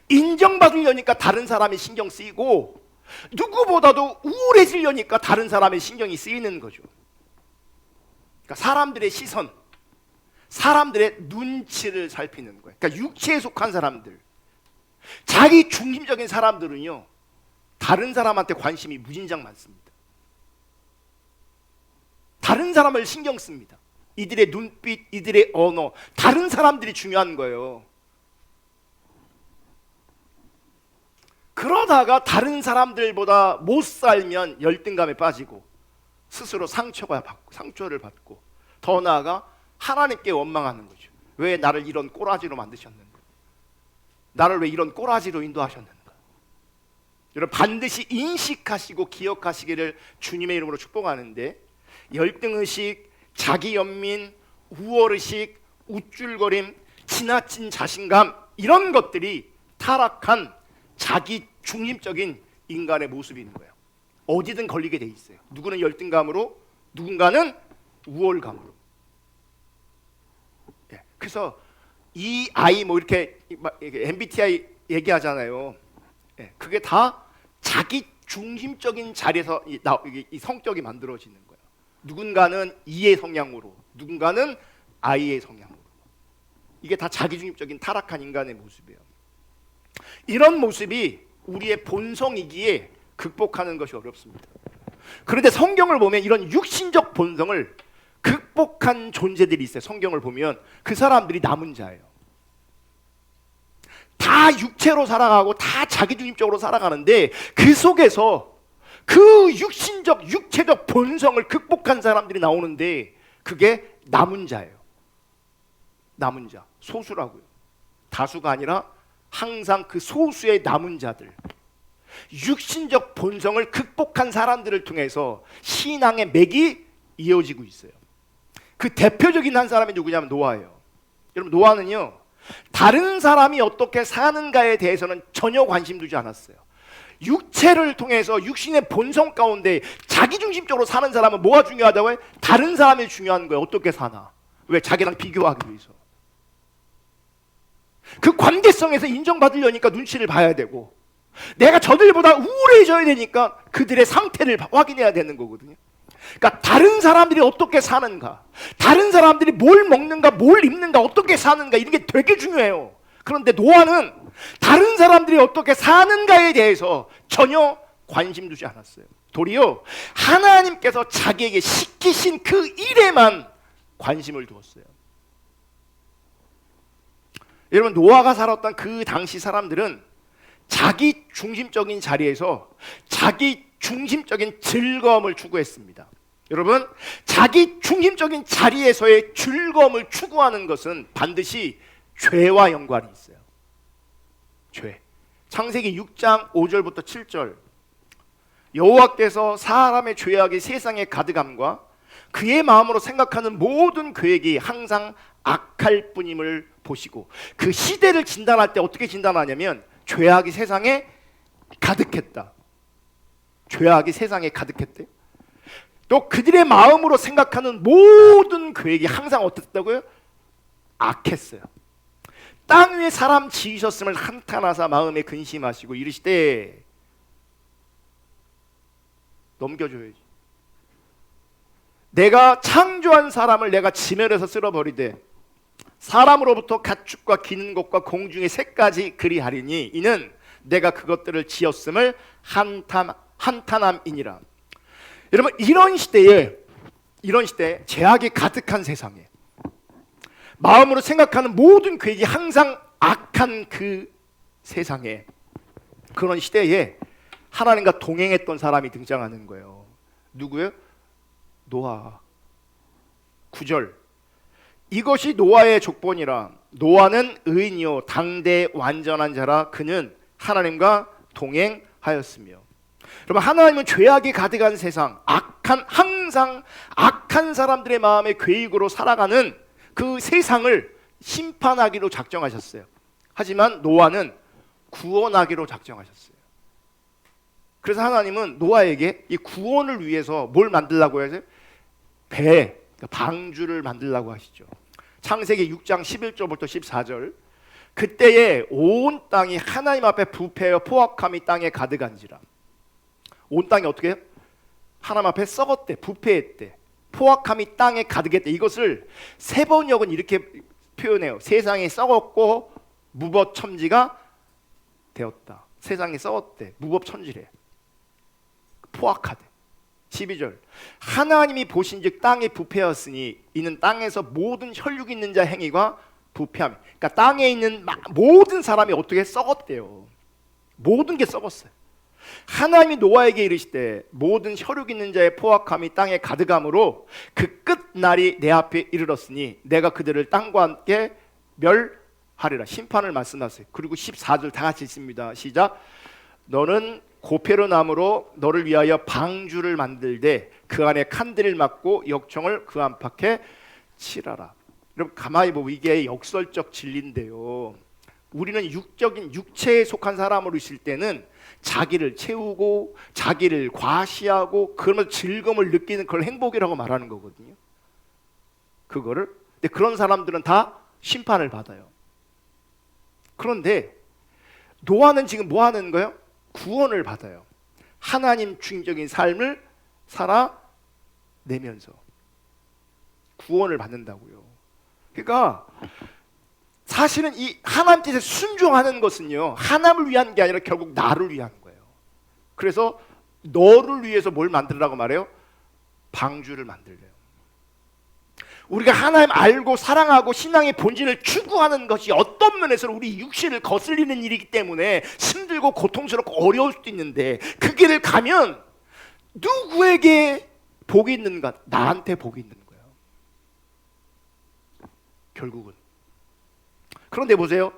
인정받으려니까 다른 사람이 신경 쓰이고, 누구보다도 우월해지려니까 다른 사람의 신경이 쓰이는 거죠. 그러니까 사람들의 시선, 사람들의 눈치를 살피는 거예요. 그러니까 육체에 속한 사람들, 자기 중심적인 사람들은요, 다른 사람한테 관심이 무진장 많습니다. 다른 사람을 신경 씁니다. 이들의 눈빛, 이들의 언어, 다른 사람들이 중요한 거예요. 그러다가 다른 사람들보다 못 살면 열등감에 빠지고 스스로 상처를 받고 더 나아가 하나님께 원망하는 거죠. 왜 나를 이런 꼬라지로 만드셨는가? 나를 왜 이런 꼬라지로 인도하셨는가? 여러분, 반드시 인식하시고 기억하시기를 주님의 이름으로 축복하는데, 열등의식, 자기 연민, 우월의식, 우쭐거림, 지나친 자신감, 이런 것들이 타락한 자기 중심적인 인간의 모습이 있는 거예요. 어디든 걸리게 돼 있어요. 누구는 열등감으로, 누군가는 우월감으로. 그래서 이 아이 뭐 이렇게 MBTI 얘기하잖아요. 그게 다 자기 중심적인 자리에서 이 성격이 만들어지는 거예요. 누군가는 E의 성향으로, 누군가는 I의 성향으로. 이게 다 자기 중심적인 타락한 인간의 모습이에요. 이런 모습이 우리의 본성이기에 극복하는 것이 어렵습니다. 그런데 성경을 보면 이런 육신적 본성을 극복한 존재들이 있어요. 성경을 보면 그 사람들이 남은 자예요. 다 육체로 살아가고 다 자기중심적으로 살아가는데 그 속에서 그 육체적 본성을 극복한 사람들이 나오는데 그게 남은 자예요. 남은 자, 소수라고요. 다수가 아니라 항상 그 소수의 남은 자들, 육신적 본성을 극복한 사람들을 통해서 신앙의 맥이 이어지고 있어요. 그 대표적인 한 사람이 누구냐면 노아예요. 여러분, 노아는요, 다른 사람이 어떻게 사는가에 대해서는 전혀 관심 두지 않았어요. 육체를 통해서 육신의 본성 가운데 자기중심적으로 사는 사람은 뭐가 중요하다고 해요? 다른 사람이 중요한 거예요. 어떻게 사나. 왜? 자기랑 비교하기 위해서. 그 관계성에서 인정받으려니까 눈치를 봐야 되고, 내가 저들보다 우월해져야 되니까 그들의 상태를 확인해야 되는 거거든요. 그러니까 다른 사람들이 어떻게 사는가, 다른 사람들이 뭘 먹는가, 뭘 입는가, 어떻게 사는가, 이런 게 되게 중요해요. 그런데 노아는 다른 사람들이 어떻게 사는가에 대해서 전혀 관심 두지 않았어요. 도리어 하나님께서 자기에게 시키신 그 일에만 관심을 두었어요. 여러분, 노아가 살았던 그 당시 사람들은 자기 중심적인 자리에서 자기 중심적인 즐거움을 추구했습니다. 여러분, 자기 중심적인 자리에서의 즐거움을 추구하는 것은 반드시 죄와 연관이 있어요. 죄. 창세기 6장 5절부터 7절. 여호와께서 사람의 죄악이 세상에 가득함과 그의 마음으로 생각하는 모든 계획이 항상 악할 뿐임을 보시고, 그 시대를 진단할 때 어떻게 진단하냐면 죄악이 세상에 가득했다. 죄악이 세상에 가득했대요. 또 그들의 마음으로 생각하는 모든 계획이 항상 어떻다고요? 악했어요. 땅 위에 사람 지으셨음을 한탄하사 마음에 근심하시고 이르시되, 넘겨줘야지. 내가 창조한 사람을 내가 지면에서 쓸어버리되 사람으로부터 가축과 기는 것과 공중의 새까지 그리하리니 이는 내가 그것들을 지었음을 한탄함이니라. 여러분, 이런 시대에 죄악이 가득한 세상에 마음으로 생각하는 모든 계획이 항상 악한 그 세상에, 그런 시대에 하나님과 동행했던 사람이 등장하는 거예요. 누구예요? 노아. 9절. 이것이 노아의 족본이라. 노아는 의인이요 당대 완전한 자라. 그는 하나님과 동행하였으며. 여러분, 하나님은 죄악이 가득한 세상, 항상 악한 사람들의 마음의 계획으로 살아가는 그 세상을 심판하기로 작정하셨어요. 하지만 노아는 구원하기로 작정하셨어요. 그래서 하나님은 노아에게 이 구원을 위해서 뭘 만들라고 해서 배, 방주를 만들라고 하시죠. 창세기 6장 11절부터 14절. 그때에 온 땅이 하나님 앞에 부패하여 포악함이 땅에 가득한지라. 온 땅이 어떻게 해요? 하나님 앞에 썩었대, 부패했대, 포악함이 땅에 가득했대. 이것을 세번역은 이렇게 표현해요. 세상이 썩었고 무법천지가 되었다. 세상이 썩었대, 무법천지래, 포악하대. 12절. 하나님이 보신즉 땅이 부패하였으니 이는 땅에서 모든 혈육 있는 자 행위가 부패함. 그러니까 땅에 있는 모든 사람이 어떻게 썩었대요. 모든 게 썩었어요. 하나님이 노아에게 이르시되 모든 혈육 있는 자의 포악함이 땅에 가득함으로 그 끝날이 내 앞에 이르렀으니 내가 그들을 땅과 함께 멸하리라. 심판을 말씀하세요. 그리고 14절 다 같이 읽습니다. 시작. 너는 고페르나무로 너를 위하여 방주를 만들되 그 안에 칸들을 막고 역청을 그 안팎에 칠하라. 여러분 가만히 보면 이게 역설적 진리인데요. 우리는 육적인 육체에 속한 사람으로 있을 때는 자기를 채우고 자기를 과시하고 그러면서 즐거움을 느끼는 그걸 행복이라고 말하는 거거든요. 그거를. 근데 그런 사람들은 다 심판을 받아요. 그런데 노아는 지금 뭐 하는 거예요? 구원을 받아요. 하나님 중심적인 삶을 살아내면서 구원을 받는다고요. 그러니까 사실은 이 하나님 뜻에 순종하는 것은요, 하나님을 위한 게 아니라 결국 나를 위한 거예요. 그래서 너를 위해서 뭘 만들라고 말해요? 방주를 만들래요. 우리가 하나님 알고 사랑하고 신앙의 본질을 추구하는 것이 어떤 면에서는 우리 육신을 거슬리는 일이기 때문에 힘들고 고통스럽고 어려울 수도 있는데 그 길을 가면 누구에게 복이 있는가? 나한테 복이 있는 거예요. 결국은. 그런데 보세요.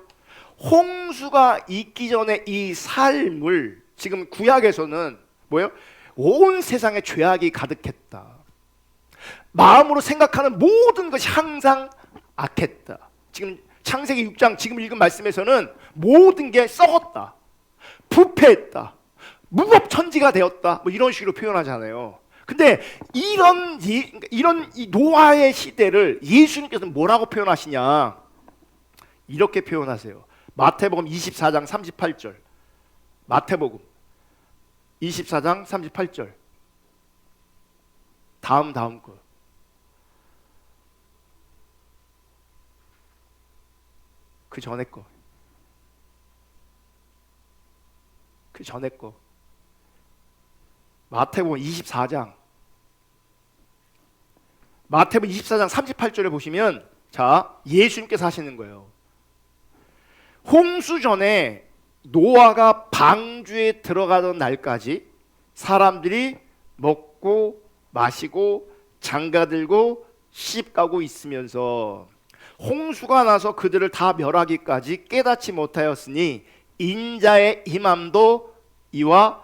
홍수가 있기 전에 이 삶을 지금 구약에서는 뭐예요? 온 세상에 죄악이 가득했다. 마음으로 생각하는 모든 것이 항상 악했다. 지금 창세기 6장 지금 읽은 말씀에서는 모든 게 썩었다, 부패했다, 무법천지가 되었다, 뭐 이런 식으로 표현하잖아요. 근데 이런 이 노아의 시대를 예수님께서는 뭐라고 표현하시냐? 이렇게 표현하세요. 마태복음 24장 38절. 마태복음 24장 38절. 다음 거. 그 전에 거. 그 전에 거. 마태복음 24장. 마태복음 24장 38절에 보시면 자, 예수님께서 하시는 거예요. 홍수 전에 노아가 방주에 들어가던 날까지 사람들이 먹고 마시고 장가들고 시집가고 있으면서 홍수가 나서 그들을 다 멸하기까지 깨닫지 못하였으니 인자의 임함도 이와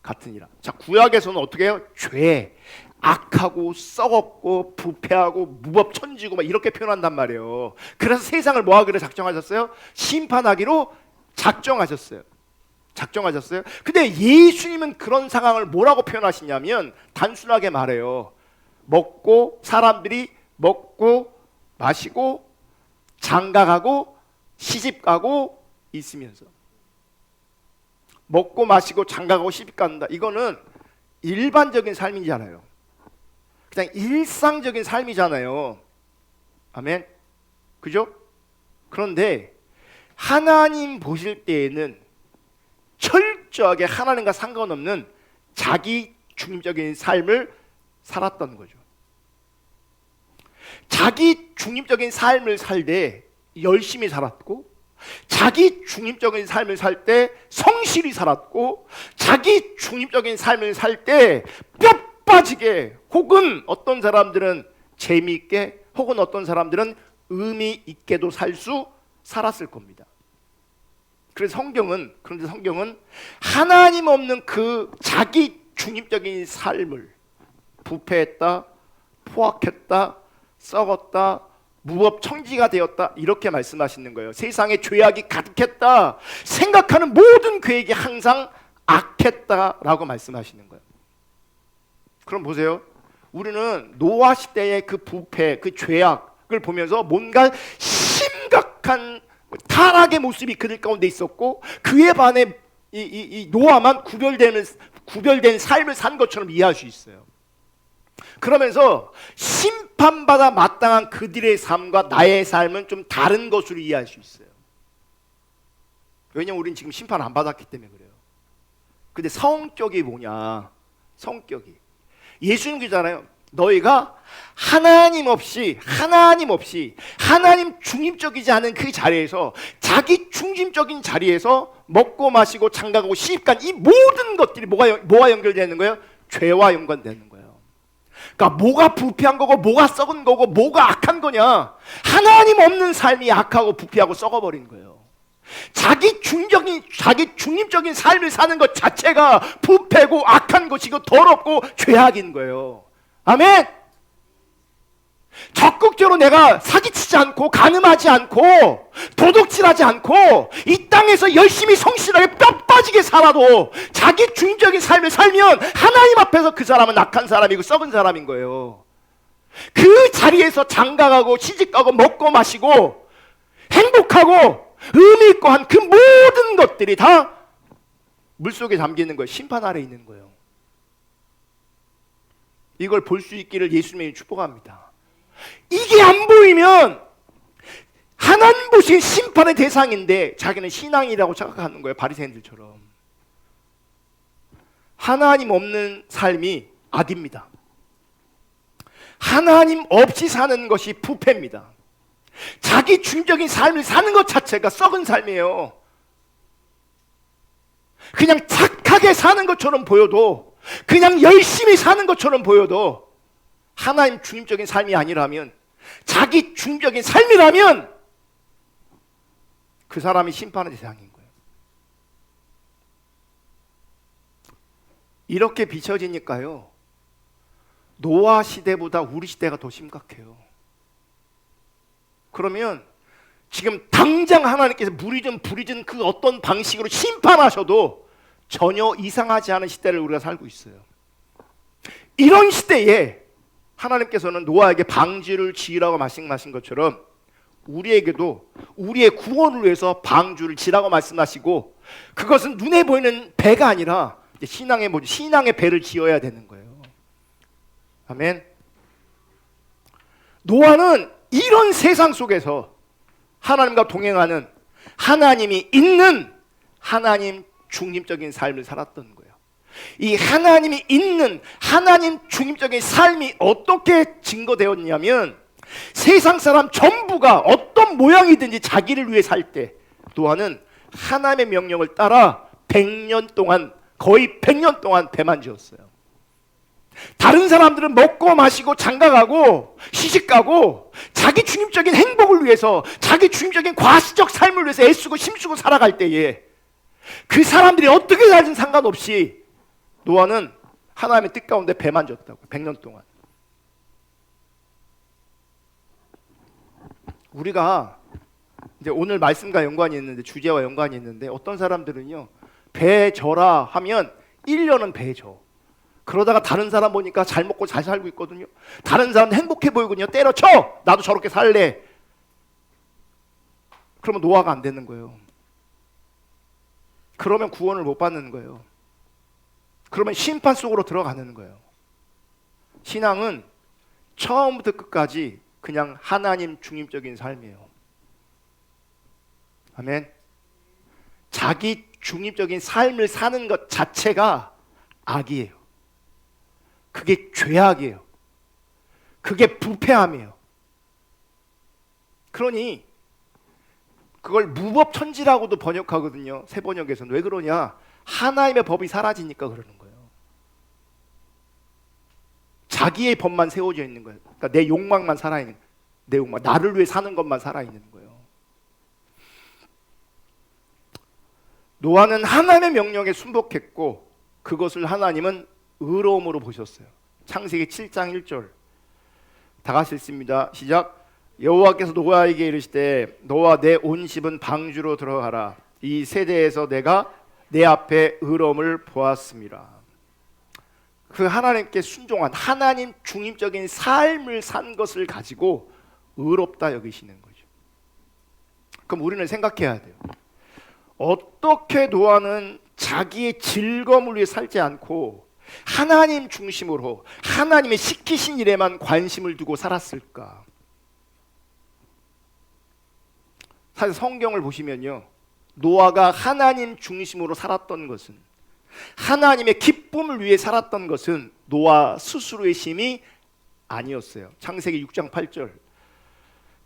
같으니라. 자, 구약에서는 어떻게 해요? 죄, 악하고 썩었고 부패하고 무법천지고 막 이렇게 표현한단 말이에요. 그래서 세상을 뭐 하기로 작정하셨어요? 심판하기로 작정하셨어요. 근데 예수님은 그런 상황을 뭐라고 표현하시냐면 단순하게 말해요. 사람들이 먹고 마시고 장가가고 시집가고 있으면서. 먹고 마시고 장가가고 시집간다. 이거는 일반적인 삶이잖아요. 그냥 일상적인 삶이잖아요. 아멘. 그죠? 그런데 하나님 보실 때에는 철저하게 하나님과 상관없는 자기 중립적인 삶을 살았던 거죠. 자기 중립적인 삶을 살 때 열심히 살았고, 자기 중립적인 삶을 살 때 성실히 살았고, 자기 중립적인 삶을 살 때 뼈 빠지게, 혹은 어떤 사람들은 재미있게, 혹은 어떤 사람들은 의미 있게도 살았을 겁니다. 그런데 성경은 하나님 없는 그 자기 중립적인 삶을 부패했다, 포악했다, 썩었다, 무법천지가 되었다 이렇게 말씀하시는 거예요. 세상에 죄악이 가득했다, 생각하는 모든 계획이 항상 악했다라고 말씀하시는 거예요. 그럼 보세요. 우리는 노아 시대의 그 부패, 그 죄악을 보면서 뭔가 심각한 타락의 모습이 그들 가운데 있었고, 그에 반해 이 노아만 구별된 삶을 산 것처럼 이해할 수 있어요. 그러면서 심판받아 마땅한 그들의 삶과 나의 삶은 좀 다른 것으로 이해할 수 있어요. 왜냐면 우리는 지금 심판 안 받았기 때문에 그래요. 근데 성격이 뭐냐? 성격이 예수님 그잖아요. 너희가 하나님 없이 하나님 중심적이지 않은 그 자리에서, 자기 중심적인 자리에서 먹고 마시고 장가가고 시집간 이 모든 것들이 뭐와 연결되는 거예요? 죄와 연관되는 거예요. 그러니까 뭐가 부패한 거고 뭐가 썩은 거고 뭐가 악한 거냐? 하나님 없는 삶이 악하고 부패하고 썩어버린 거예요. 자기 중립적인 삶을 사는 것 자체가 부패고 악한 것이고 더럽고 죄악인 거예요. 아멘. 적극적으로 내가 사기치지 않고 간음하지 않고 도둑질하지 않고 이 땅에서 열심히 성실하게 뼈 빠지게 살아도 자기 중립적인 삶을 살면 하나님 앞에서 그 사람은 악한 사람이고 썩은 사람인 거예요. 그 자리에서 장가가고 시집가고 먹고 마시고 행복하고 의미 있고 한 그 모든 것들이 다 물속에 잠겨 있는 거예요. 심판 아래 있는 거예요. 이걸 볼 수 있기를 예수님이 축복합니다. 이게 안 보이면 하나님 보신 심판의 대상인데 자기는 신앙이라고 생각하는 거예요. 바리새인들처럼. 하나님 없는 삶이 악입니다. 하나님 없이 사는 것이 부패입니다. 자기 중적인 삶을 사는 것 자체가 썩은 삶이에요. 그냥 착하게 사는 것처럼 보여도, 그냥 열심히 사는 것처럼 보여도 하나님 중립적인 삶이 아니라면, 자기 중립적인 삶이라면 그 사람이 심판의 대상인 거예요. 이렇게 비춰지니까요, 노아 시대보다 우리 시대가 더 심각해요. 그러면 지금 당장 하나님께서 무리든 부리든 그 어떤 방식으로 심판하셔도 전혀 이상하지 않은 시대를 우리가 살고 있어요. 이런 시대에 하나님께서는 노아에게 방주를 지으라고 말씀하신 것처럼 우리에게도 우리의 구원을 위해서 방주를 지으라고 말씀하시고, 그것은 눈에 보이는 배가 아니라 신앙의 배를 지어야 되는 거예요. 아멘. 노아는 이런 세상 속에서 하나님과 동행하는, 하나님이 있는 하나님 중립적인 삶을 살았던 거예요. 이 하나님이 있는 하나님 중립적인 삶이 어떻게 증거되었냐면, 세상 사람 전부가 어떤 모양이든지 자기를 위해 살 때 노아는 하나님의 명령을 따라 100년 동안, 거의 100년 동안 배만 지었어요. 다른 사람들은 먹고 마시고 장가가고 시집가고 자기 중립적인 행복을 위해서, 자기 중립적인 과시적 삶을 위해서 애쓰고 힘쓰고 살아갈 때에 그 사람들이 어떻게 살든 상관없이 노아는 하나님의 뜻 가운데 배만 졌다고. 100년 동안. 우리가 이제 오늘 말씀과 연관이 있는데, 주제와 연관이 있는데, 어떤 사람들은요, 배 져라 하면 1년은 배 져. 그러다가 다른 사람 보니까 잘 먹고 잘 살고 있거든요. 다른 사람 행복해 보이거든요. 때려쳐! 나도 저렇게 살래. 그러면 노아가 안 되는 거예요. 그러면 구원을 못 받는 거예요. 그러면 심판 속으로 들어가는 거예요. 신앙은 처음부터 끝까지 그냥 하나님 중립적인 삶이에요. 아멘. 자기 중립적인 삶을 사는 것 자체가 악이에요. 그게 죄악이에요. 그게 부패함이에요. 그러니 그걸 무법천지라고도 번역하거든요. 새 번역에서는. 왜 그러냐? 하나님의 법이 사라지니까 그러는 거예요. 자기의 법만 세워져 있는 거예요. 그러니까 내 욕망만 살아있는, 내 욕망, 나를 위해 사는 것만 살아있는 거예요. 노아는 하나님의 명령에 순복했고 그것을 하나님은 의로움으로 보셨어요. 창세기 7장 1절 다 같이 읽습니다. 시작. 여호와께서 노아에게 이르시되 너와 내 온 집은 방주로 들어가라. 이 세대에서 내가 내 앞에 의로움을 보았습니다. 그 하나님께 순종한 하나님 중립적인 삶을 산 것을 가지고 의롭다 여기시는 거죠. 그럼 우리는 생각해야 돼요. 어떻게 노아는 자기의 즐거움을 위해 살지 않고 하나님 중심으로 하나님의 시키신 일에만 관심을 두고 살았을까? 사실 성경을 보시면요, 노아가 하나님 중심으로 살았던 것은, 하나님의 기쁨을 위해 살았던 것은 노아 스스로의 힘이 아니었어요. 창세기 6장 8절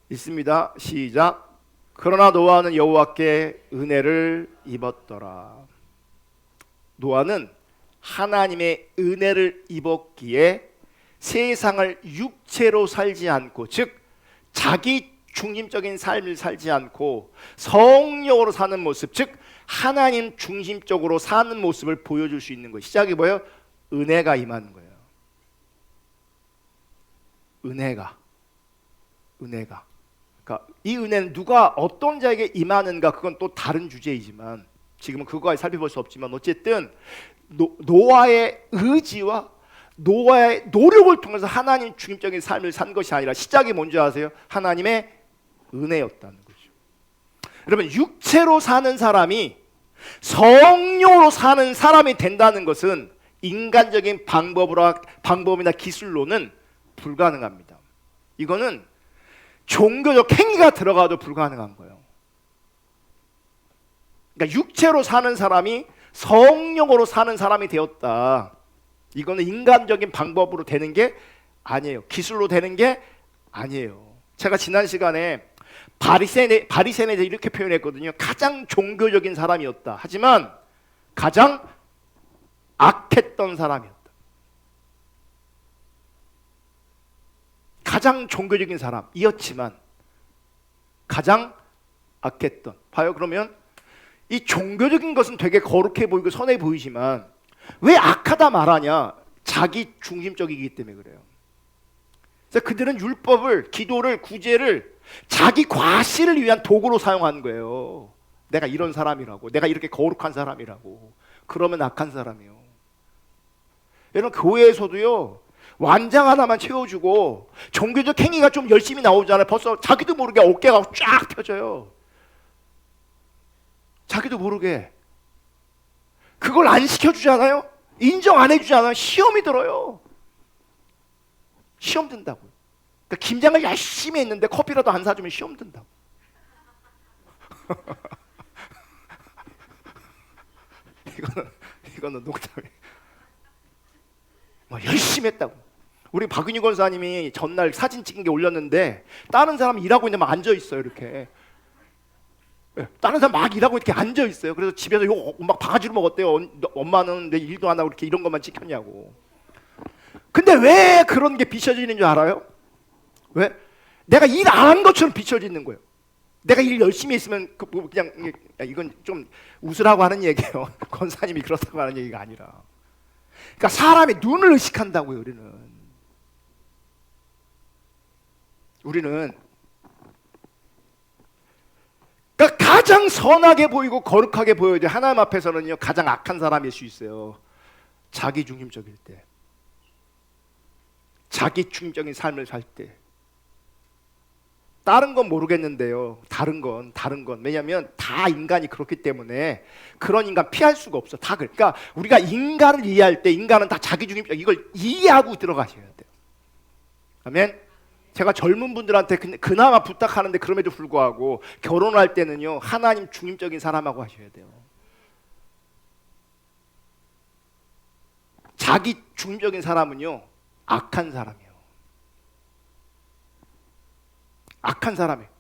있습니다. 시작. 그러나 노아는 여호와께 은혜를 입었더라. 노아는 하나님의 은혜를 입었기에 세상을 육체로 살지 않고, 즉 자기 중심적인 삶을 살지 않고 성령으로 사는 모습, 즉 하나님 중심적으로 사는 모습을 보여줄 수 있는 거예요. 시작이 뭐예요? 은혜가 임하는 거예요. 은혜가. 그러니까 이 은혜는 누가 어떤 자에게 임하는가, 그건 또 다른 주제이지만 지금은 그거까지 살펴볼 수 없지만 어쨌든 노아의 의지와 노아의 노력을 통해서 하나님 중심적인 삶을 산 것이 아니라 시작이 뭔지 아세요? 하나님의 은혜였다는 거죠. 여러분, 육체로 사는 사람이 성령으로 사는 사람이 된다는 것은 인간적인 방법이나 기술로는 불가능합니다. 이거는 종교적 행위가 들어가도 불가능한 거예요. 그러니까 육체로 사는 사람이 성령으로 사는 사람이 되었다. 이거는 인간적인 방법으로 되는 게 아니에요. 기술로 되는 게 아니에요. 제가 지난 시간에 바리새인에 대해서 이렇게 표현했거든요. 가장 종교적인 사람이었다. 하지만 가장 악했던 사람이었다. 가장 종교적인 사람이었지만 가장 악했던. 봐요. 그러면 이 종교적인 것은 되게 거룩해 보이고 선해 보이지만 왜 악하다 말하냐? 자기 중심적이기 때문에 그래요. 그래서 그들은 율법을, 기도를, 구제를 자기 과시를 위한 도구로 사용하는 거예요. 내가 이런 사람이라고, 내가 이렇게 거룩한 사람이라고. 그러면 악한 사람이에요. 여러분, 교회에서도요, 완장 하나만 채워주고 종교적 행위가 좀 열심히 나오잖아요. 벌써 자기도 모르게 어깨가 쫙 펴져요. 자기도 모르게. 그걸 안 시켜주잖아요. 인정 안 해주잖아요. 시험이 들어요. 시험 든다고요. 그러니까 김장을 열심히 했는데 커피라도 안 사주면 시험 든다고. 이거는 농담이에요. 열심히 했다고. 우리 박윤희 권사님이 전날 사진 찍은 게 올렸는데 다른 사람이 일하고 있는데 막 앉아 있어요. 이렇게. 다른 사람 막 일하고 이렇게 앉아 있어요. 그래서 집에서 막 바가지로 먹었대요. 엄마는 내 일도 안 하고 이렇게 이런 것만 찍혔냐고. 근데 왜 그런 게 비춰지는 줄 알아요? 왜? 내가 일 안 한 것처럼 비춰지는 거예요. 내가 일 열심히 했으면 그냥 이건 좀 웃으라고 하는 얘기예요. 권사님이 그렇다고 하는 얘기가 아니라. 그러니까 사람의 눈을 의식한다고요. 우리는 그러니까 가장 선하게 보이고 거룩하게 보여야 돼. 하나님 앞에서는요, 가장 악한 사람일 수 있어요. 자기 중심적일 때, 자기 중심적인 삶을 살 때. 다른 건 모르겠는데요. 다른 건 왜냐하면 다 인간이 그렇기 때문에 그런 인간 피할 수가 없어. 다 그러니까 우리가 인간을 이해할 때 인간은 다 자기 중심적, 이걸 이해하고 들어가셔야 돼요. 아멘. 제가 젊은 분들한테 그나마 부탁하는데 그럼에도 불구하고 결혼할 때는요, 하나님 중심적인 사람하고 하셔야 돼요. 자기 중심적인 사람은요, 악한 사람이에요. 악한 사람이에요.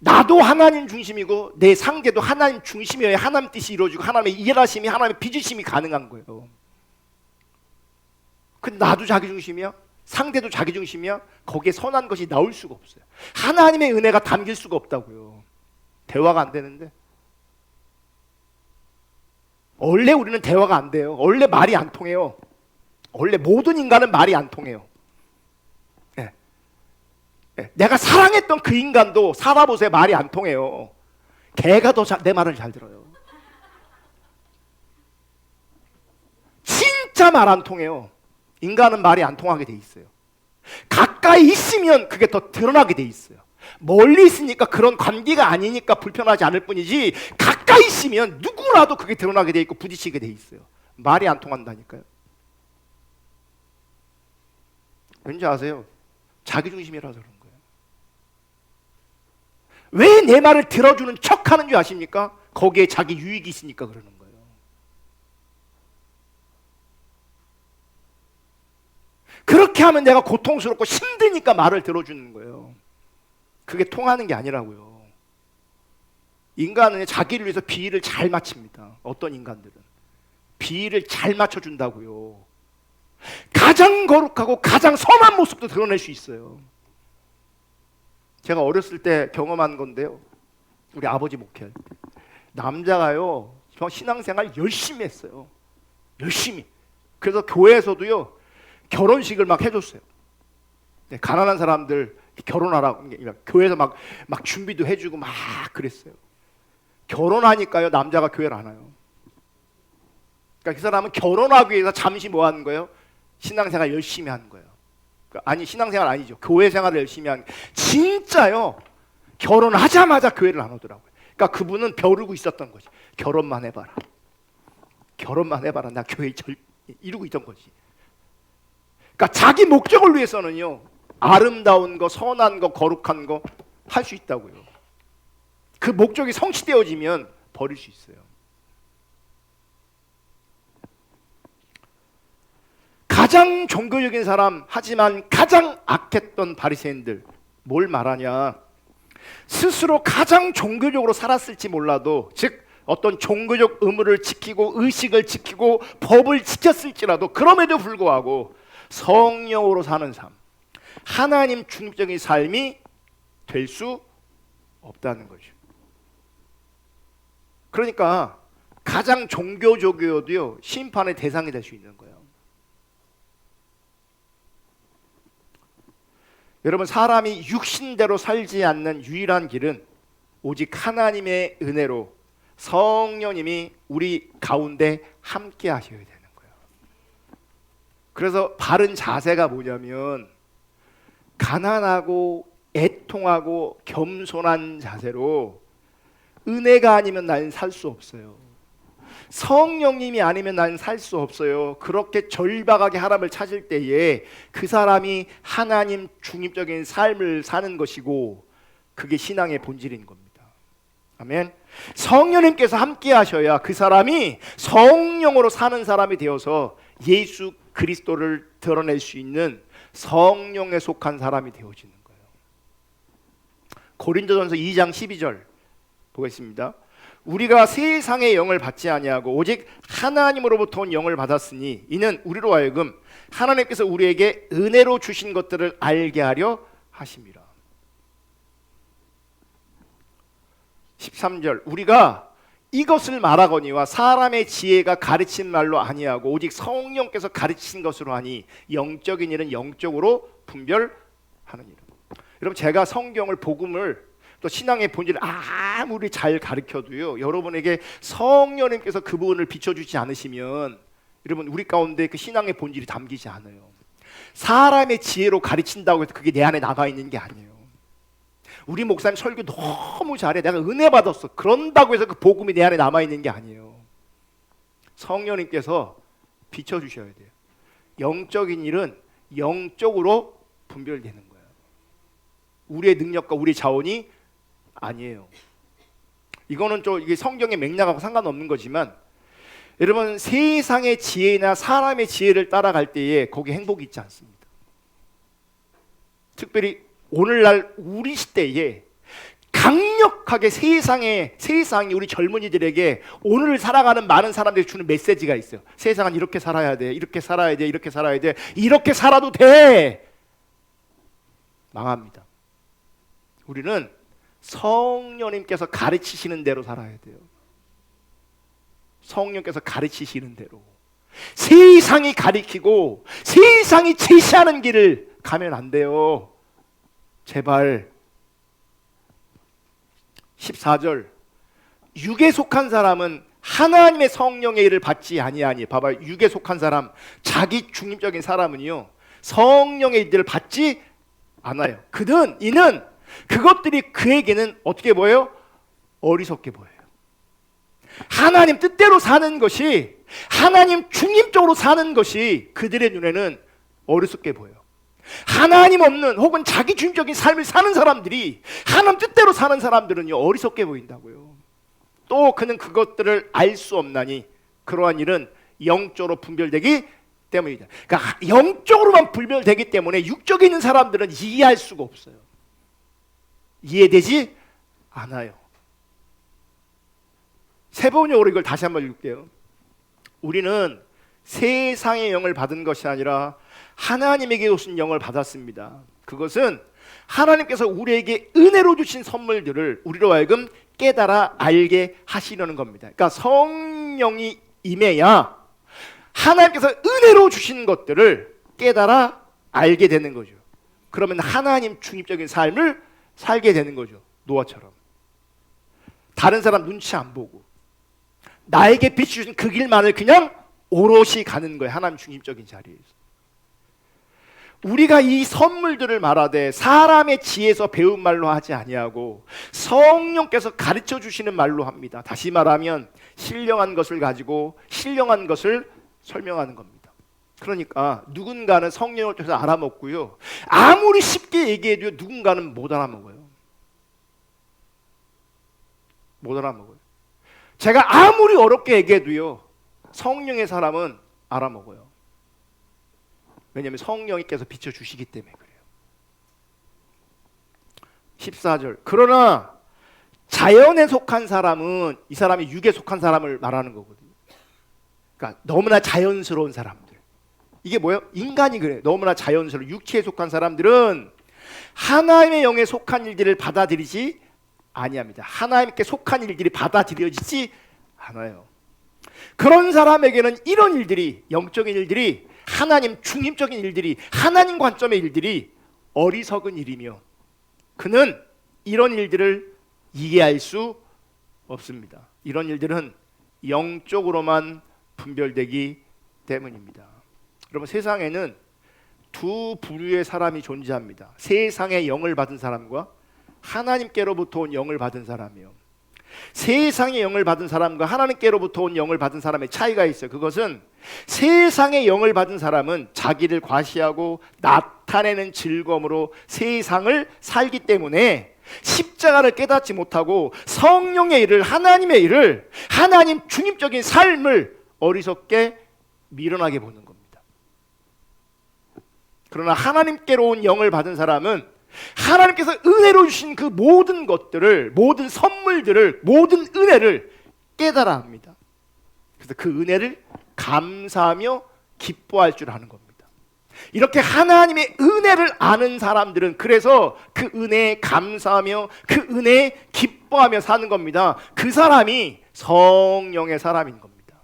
나도 하나님 중심이고 내 상대도 하나님 중심이어야 하나님 뜻이 이루어지고 하나님의 일하심이, 하나님의 빚으심이 가능한 거예요. 근데 나도 자기 중심이야? 상대도 자기 중심이야? 거기에 선한 것이 나올 수가 없어요. 하나님의 은혜가 담길 수가 없다고요. 대화가 안 되는데. 원래 우리는 대화가 안 돼요. 원래 말이 안 통해요. 원래 모든 인간은 말이 안 통해요. 네. 네. 내가 사랑했던 그 인간도 살아보세요. 말이 안 통해요. 걔가 더 내 말을 잘 들어요. 진짜 말 안 통해요. 인간은 말이 안 통하게 돼 있어요. 가까이 있으면 그게 더 드러나게 돼 있어요. 멀리 있으니까 그런 관계가 아니니까 불편하지 않을 뿐이지, 가까이 있으면 누구라도 그게 드러나게 돼 있고 부딪히게 돼 있어요. 말이 안 통한다니까요. 왠지 아세요? 자기중심이라서 그런 거예요. 왜 내 말을 들어주는 척하는 줄 아십니까? 거기에 자기 유익이 있으니까 그러는 거예요. 그렇게 하면 내가 고통스럽고 힘드니까 말을 들어주는 거예요. 그게 통하는 게 아니라고요. 인간은 자기를 위해서 비위를 잘 맞춥니다. 어떤 인간들은 비위를 잘 맞춰준다고요. 가장 거룩하고 가장 선한 모습도 드러낼 수 있어요. 제가 어렸을 때 경험한 건데요. 우리 아버지 목회할 때 남자가요 신앙생활 열심히 했어요. 열심히. 그래서 교회에서도요 결혼식을 막 해줬어요. 네, 가난한 사람들 결혼하라고 교회에서 막 준비도 해주고 막 그랬어요. 결혼하니까요 남자가 교회를 안 와요. 그러니까 그 사람은 결혼하기 위해서 잠시 뭐 하는 거예요? 신앙생활 열심히 하는 거예요. 그러니까 아니 신앙생활 아니죠. 교회 생활을 열심히 하는 진짜요. 결혼하자마자 교회를 안 오더라고요. 그러니까 그분은 벼르고 있었던 거지. 결혼만 해봐라. 결혼만 해봐라. 나 교회 이루고 있던 거지. 그러니까 자기 목적을 위해서는요 아름다운 거, 선한 거, 거룩한 거 할 수 있다고요. 그 목적이 성취되어지면 버릴 수 있어요. 가장 종교적인 사람 하지만 가장 악했던 바리새인들 뭘 말하냐? 스스로 가장 종교적으로 살았을지 몰라도 즉 어떤 종교적 의무를 지키고 의식을 지키고 법을 지켰을지라도 그럼에도 불구하고 성령으로 사는 삶, 하나님 중립적인 삶이 될 수 없다는 거죠. 그러니까 가장 종교적이어도요 심판의 대상이 될 수 있는 거예요. 여러분 사람이 육신대로 살지 않는 유일한 길은 오직 하나님의 은혜로 성령님이 우리 가운데 함께 하셔야 되는 거예요. 그래서 바른 자세가 뭐냐면 가난하고 애통하고 겸손한 자세로 은혜가 아니면 나는 살 수 없어요. 성령님이 아니면 나는 살 수 없어요. 그렇게 절박하게 하나님을 찾을 때에 그 사람이 하나님 중립적인 삶을 사는 것이고 그게 신앙의 본질인 겁니다. 아멘. 성령님께서 함께 하셔야 그 사람이 성령으로 사는 사람이 되어서 예수 그리스도를 드러낼 수 있는 성령에 속한 사람이 되어지는 거예요. 고린도전서 2장 12절 보겠습니다. 우리가 세상의 영을 받지 아니하고 오직 하나님으로부터 온 영을 받았으니 이는 우리로 하여금 하나님께서 우리에게 은혜로 주신 것들을 알게 하려 하심이라. 13절 우리가 이것을 말하거니와 사람의 지혜가 가르친 말로 아니하고 오직 성령께서 가르치신 것으로 하니 영적인 일은 영적으로 분별하느니라. 여러분 제가 성경을 복음을 또 신앙의 본질을 아무리 잘 가르쳐도요 여러분에게 성령님께서 그 부분을 비춰주지 않으시면 여러분 우리 가운데 그 신앙의 본질이 담기지 않아요. 사람의 지혜로 가르친다고 해서 그게 내 안에 남아있는 게 아니에요. 우리 목사님 설교 너무 잘해 내가 은혜 받았어 그런다고 해서 그 복음이 내 안에 남아있는 게 아니에요. 성령님께서 비춰주셔야 돼요. 영적인 일은 영적으로 분별되는 거예요. 우리의 능력과 우리의 자원이 아니에요. 이거는 좀 이게 성경의 맥락하고 상관없는 거지만 여러분 세상의 지혜나 사람의 지혜를 따라갈 때에 거기 행복이 있지 않습니다. 특별히 오늘날 우리 시대에 강력하게 세상이 우리 젊은이들에게 오늘 살아가는 많은 사람들이 주는 메시지가 있어요. 세상은 이렇게 살아야 돼, 이렇게 살아야 돼, 이렇게 살아야 돼, 이렇게 살아도 돼. 망합니다. 우리는 성령님께서 가르치시는 대로 살아야 돼요. 성령께서 가르치시는 대로. 세상이 가리키고 세상이 제시하는 길을 가면 안 돼요. 제발. 14절 육에 속한 사람은 하나님의 성령의 일을 받지 아니하니. 봐봐, 육에 속한 사람, 자기 중립적인 사람은요 성령의 일을 받지 않아요. 이는 그것들이 그에게는 어떻게 보여요? 어리석게 보여요. 하나님 뜻대로 사는 것이, 하나님 중립적으로 사는 것이 그들의 눈에는 어리석게 보여요. 하나님 없는 혹은 자기 중립적인 삶을 사는 사람들이, 하나님 뜻대로 사는 사람들은요 어리석게 보인다고요. 또 그는 그것들을 알 수 없나니 그러한 일은 영적으로 분별되기 때문이다. 그러니까 영적으로만 분별되기 때문에 육적에 있는 사람들은 이해할 수가 없어요. 이해되지 않아요. 세 번역으로 이걸 다시 한번 읽을게요. 우리는 세상의 영을 받은 것이 아니라 하나님에게 오신 영을 받았습니다. 그것은 하나님께서 우리에게 은혜로 주신 선물들을 우리로 하여금 깨달아 알게 하시려는 겁니다. 그러니까 성령이 임해야 하나님께서 은혜로 주신 것들을 깨달아 알게 되는 거죠. 그러면 하나님 중립적인 삶을 살게 되는 거죠. 노아처럼. 다른 사람 눈치 안 보고 나에게 빛이 주신 그 길만을 그냥 오롯이 가는 거예요. 하나님 중립적인 자리에서. 우리가 이 선물들을 말하되 사람의 지혜에서 배운 말로 하지 아니하고 성령께서 가르쳐 주시는 말로 합니다. 다시 말하면 신령한 것을 가지고 신령한 것을 설명하는 겁니다. 그러니까 누군가는 성령을 통해서 알아먹고요, 아무리 쉽게 얘기해도 누군가는 못 알아먹어요. 못 알아먹어요. 제가 아무리 어렵게 얘기해도요, 성령의 사람은 알아먹어요. 왜냐하면 성령님께서 비춰주시기 때문에 그래요. 14절. 그러나 자연에 속한 사람은 이 사람이 육에 속한 사람을 말하는 거거든요. 그러니까 너무나 자연스러운 사람들. 이게 뭐예요? 인간이 그래요. 너무나 자연스러운 육체에 속한 사람들은 하나님의 영에 속한 일들을 받아들이지 아니합니다. 하나님께 속한 일들이 받아들여지지 않아요. 그런 사람에게는 이런 일들이, 영적인 일들이, 하나님 중립적인 일들이, 하나님 관점의 일들이 어리석은 일이며 그는 이런 일들을 이해할 수 없습니다. 이런 일들은 영적으로만 분별되기 때문입니다. 여러분, 세상에는 두 부류의 사람이 존재합니다. 세상의 영을 받은 사람과 하나님께로부터 온 영을 받은 사람이요. 세상의 영을 받은 사람과 하나님께로부터 온 영을 받은 사람의 차이가 있어요. 그것은 세상의 영을 받은 사람은 자기를 과시하고 나타내는 즐거움으로 세상을 살기 때문에 십자가를 깨닫지 못하고 성령의 일을, 하나님의 일을, 하나님 중립적인 삶을 어리석게 미련하게 보는 겁니다. 그러나 하나님께로 온 영을 받은 사람은 하나님께서 은혜로 주신 그 모든 것들을, 모든 선물들을, 모든 은혜를 깨달아 합니다. 그래서 그 은혜를 감사하며 기뻐할 줄 아는 겁니다. 이렇게 하나님의 은혜를 아는 사람들은 그래서 그 은혜에 감사하며 그 은혜에 기뻐하며 사는 겁니다. 그 사람이 성령의 사람인 겁니다.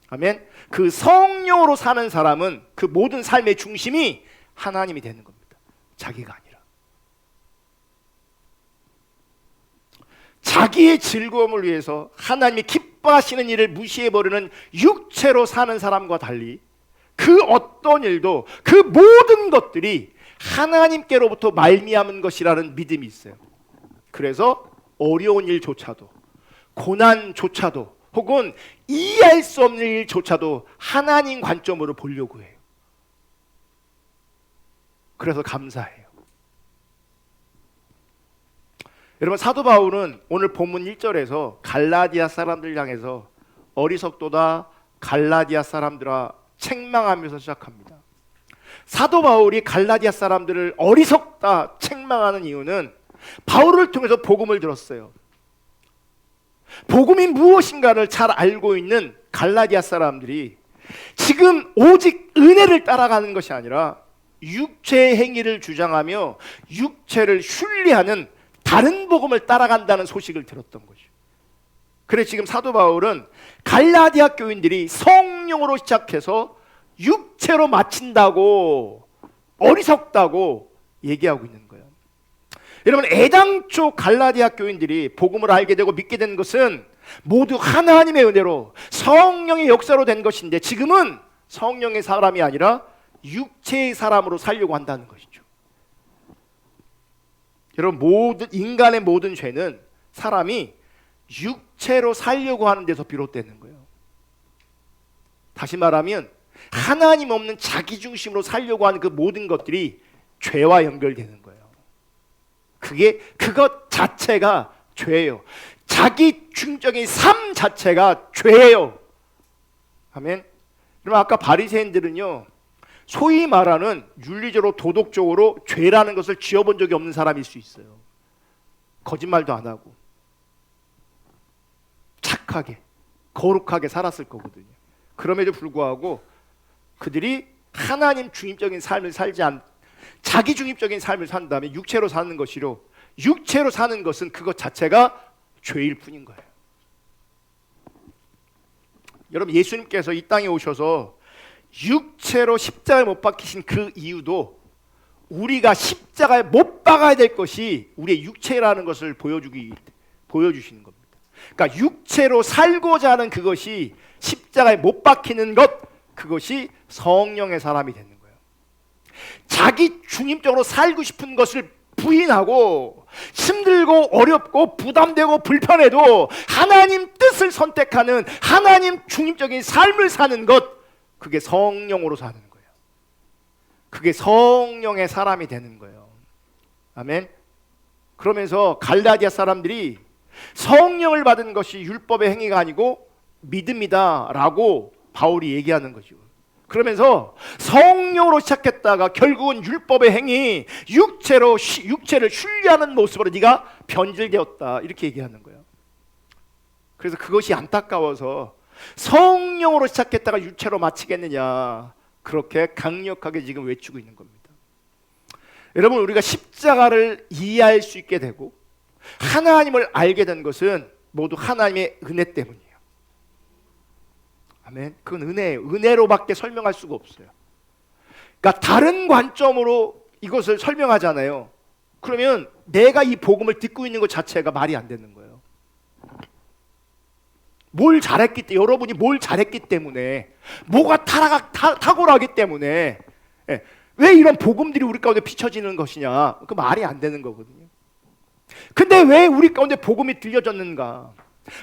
아멘. 그 성령으로 사는 사람은 그 모든 삶의 중심이 하나님이 되는 겁니다. 자기가 아니라. 자기의 즐거움을 위해서 하나님이 기뻐하시는 일을 무시해버리는 육체로 사는 사람과 달리 그 어떤 일도, 그 모든 것들이 하나님께로부터 말미암은 것이라는 믿음이 있어요. 그래서 어려운 일조차도, 고난조차도, 혹은 이해할 수 없는 일조차도 하나님 관점으로 보려고 해요. 그래서 감사해요. 여러분, 사도 바울은 오늘 본문 1절에서 갈라디아 사람들 향해서 어리석도다 갈라디아 사람들아 책망하면서 시작합니다. 사도 바울이 갈라디아 사람들을 어리석다 책망하는 이유는 바울을 통해서 복음을 들었어요. 복음이 무엇인가를 잘 알고 있는 갈라디아 사람들이 지금 오직 은혜를 따라가는 것이 아니라 육체의 행위를 주장하며 육체를 순리하는 다른 복음을 따라간다는 소식을 들었던 거죠. 그래서 지금 사도 바울은 갈라디아 교인들이 성령으로 시작해서 육체로 마친다고, 어리석다고 얘기하고 있는 거예요. 여러분, 애당초 갈라디아 교인들이 복음을 알게 되고 믿게 된 것은 모두 하나님의 은혜로 성령의 역사로 된 것인데 지금은 성령의 사람이 아니라 육체의 사람으로 살려고 한다는 것이죠. 여러분, 인간의 모든 죄는 사람이 육체로 살려고 하는 데서 비롯되는 거예요. 다시 말하면 하나님 없는 자기 중심으로 살려고 하는 그 모든 것들이 죄와 연결되는 거예요. 그것 자체가 죄예요. 자기 중적인 삶 자체가 죄예요. 아멘. 그럼 아까 바리새인들은요, 소위 말하는 윤리적으로 도덕적으로 죄라는 것을 지어본 적이 없는 사람일 수 있어요. 거짓말도 안 하고 착하게 거룩하게 살았을 거거든요. 그럼에도 불구하고 그들이 하나님 중립적인 삶을 살지 자기 중립적인 삶을 산 다음에 육체로 사는 것이로, 육체로 사는 것은 그것 자체가 죄일 뿐인 거예요. 여러분, 예수님께서 이 땅에 오셔서 육체로 십자가에 못 박히신 그 이유도 우리가 십자가에 못 박아야 될 것이 우리의 육체라는 것을 보여주시는 겁니다. 그러니까 육체로 살고자 하는 그것이 십자가에 못 박히는 것, 그것이 성령의 사람이 되는 거예요. 자기 중립적으로 살고 싶은 것을 부인하고 힘들고 어렵고 부담되고 불편해도 하나님 뜻을 선택하는 하나님 중립적인 삶을 사는 것, 그게 성령으로 사는 거예요. 그게 성령의 사람이 되는 거예요. 아멘. 그러면서 갈라디아 사람들이 성령을 받은 것이 율법의 행위가 아니고 믿음이다 라고 바울이 얘기하는 거죠. 그러면서 성령으로 시작했다가 결국은 율법의 행위, 육체를 순리하는 모습으로 네가 변질되었다, 이렇게 얘기하는 거예요. 그래서 그것이 안타까워서 성령으로 시작했다가 육체로 마치겠느냐, 그렇게 강력하게 지금 외치고 있는 겁니다. 여러분, 우리가 십자가를 이해할 수 있게 되고 하나님을 알게 된 것은 모두 하나님의 은혜 때문이에요. 아멘. 그건 은혜예요. 은혜로밖에 설명할 수가 없어요. 그러니까 다른 관점으로 이것을 설명하잖아요. 그러면 내가 이 복음을 듣고 있는 것 자체가 말이 안 되는 거예요. 여러분이 뭘 잘했기 때문에, 뭐가 탁월하기 때문에, 왜 이런 복음들이 우리 가운데 비춰지는 것이냐, 그 말이 안 되는 거거든요. 근데 왜 우리 가운데 복음이 들려졌는가,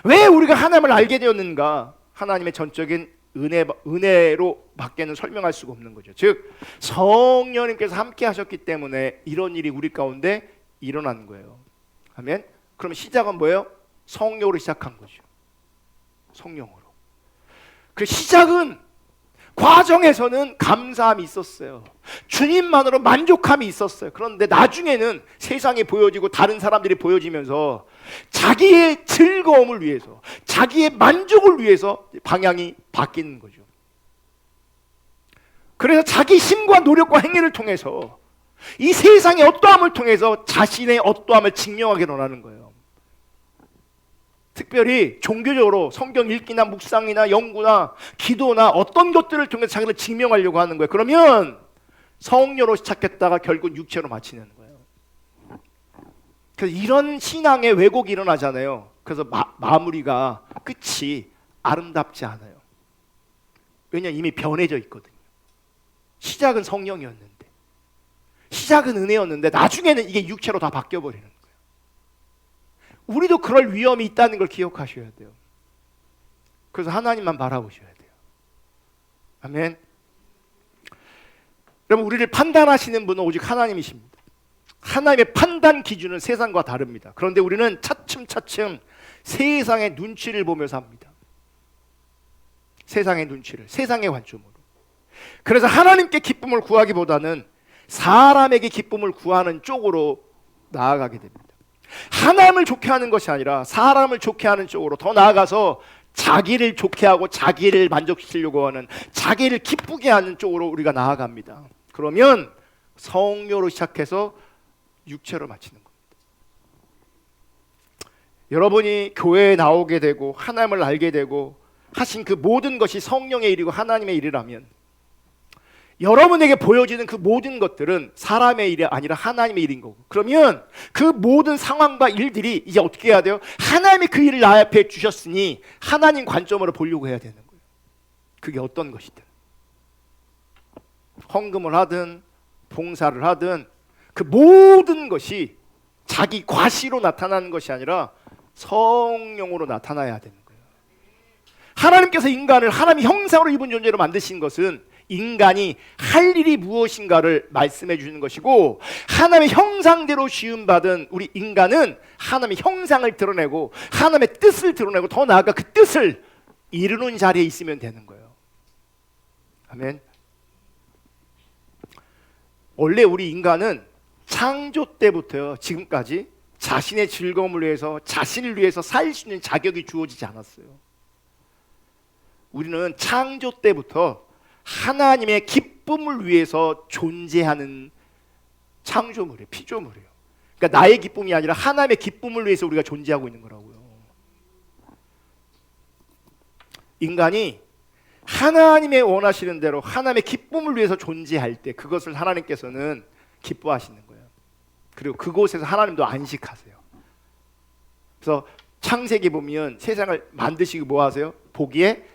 왜 우리가 하나님을 알게 되었는가, 하나님의 전적인 은혜로 밖에는 설명할 수가 없는 거죠. 즉 성령님께서 함께 하셨기 때문에 이런 일이 우리 가운데 일어나는 거예요. 아멘. 그럼 시작은 뭐예요? 성령으로 시작한 거죠. 성령으로. 그 시작은, 과정에서는 감사함이 있었어요. 주님만으로 만족함이 있었어요. 그런데 나중에는 세상에 보여지고 다른 사람들이 보여지면서 자기의 즐거움을 위해서, 자기의 만족을 위해서 방향이 바뀌는 거죠. 그래서 자기 힘과 노력과 행위를 통해서 이 세상의 어떠함을 통해서 자신의 어떠함을 증명하게 원하는 거예요. 특별히 종교적으로 성경 읽기나 묵상이나 연구나 기도나 어떤 것들을 통해서 자기를 증명하려고 하는 거예요. 그러면 성령으로 시작했다가 결국 육체로 마치는 거예요. 그래서 이런 신앙의 왜곡이 일어나잖아요. 그래서 마무리가, 끝이 아름답지 않아요. 왜냐하면 이미 변해져 있거든요. 시작은 성령이었는데, 시작은 은혜였는데 나중에는 이게 육체로 다 바뀌어버리는 거예요. 우리도 그럴 위험이 있다는 걸 기억하셔야 돼요. 그래서 하나님만 바라보셔야 돼요. 아멘. 여러분, 우리를 판단하시는 분은 오직 하나님이십니다. 하나님의 판단 기준은 세상과 다릅니다. 그런데 우리는 차츰차츰 세상의 눈치를 보며 삽니다. 세상의 눈치를, 세상의 관점으로. 그래서 하나님께 기쁨을 구하기보다는 사람에게 기쁨을 구하는 쪽으로 나아가게 됩니다. 하나님을 좋게 하는 것이 아니라 사람을 좋게 하는 쪽으로, 더 나아가서 자기를 좋게 하고 자기를 만족시키려고 하는, 자기를 기쁘게 하는 쪽으로 우리가 나아갑니다. 그러면 성령으로 시작해서 육체로 마치는 겁니다. 여러분이 교회에 나오게 되고 하나님을 알게 되고 하신 그 모든 것이 성령의 일이고 하나님의 일이라면, 여러분에게 보여지는 그 모든 것들은 사람의 일이 아니라 하나님의 일인 거고, 그러면 그 모든 상황과 일들이 이제 어떻게 해야 돼요? 하나님이 그 일을 나 앞에 주셨으니 하나님 관점으로 보려고 해야 되는 거예요. 그게 어떤 것이든, 헌금을 하든 봉사를 하든 그 모든 것이 자기 과시로 나타나는 것이 아니라 성령으로 나타나야 되는 거예요. 하나님께서 인간을 하나님의 형상으로 입은 존재로 만드신 것은 인간이 할 일이 무엇인가를 말씀해 주는 것이고, 하나님의 형상대로 지음받은 우리 인간은 하나님의 형상을 드러내고 하나님의 뜻을 드러내고, 더 나아가 그 뜻을 이루는 자리에 있으면 되는 거예요. 아멘. 원래 우리 인간은 창조 때부터요 지금까지 자신의 즐거움을 위해서, 자신을 위해서 살 수 있는 자격이 주어지지 않았어요. 우리는 창조 때부터 하나님의 기쁨을 위해서 존재하는 창조물이에요. 피조물이에요. 그러니까 나의 기쁨이 아니라 하나님의 기쁨을 위해서 우리가 존재하고 있는 거라고요. 인간이 하나님의 원하시는 대로 하나님의 기쁨을 위해서 존재할 때 그것을 하나님께서는 기뻐하시는 거예요. 그리고 그곳에서 하나님도 안식하세요. 그래서 창세기 보면 세상을 만드시고 뭐 하세요? 보기에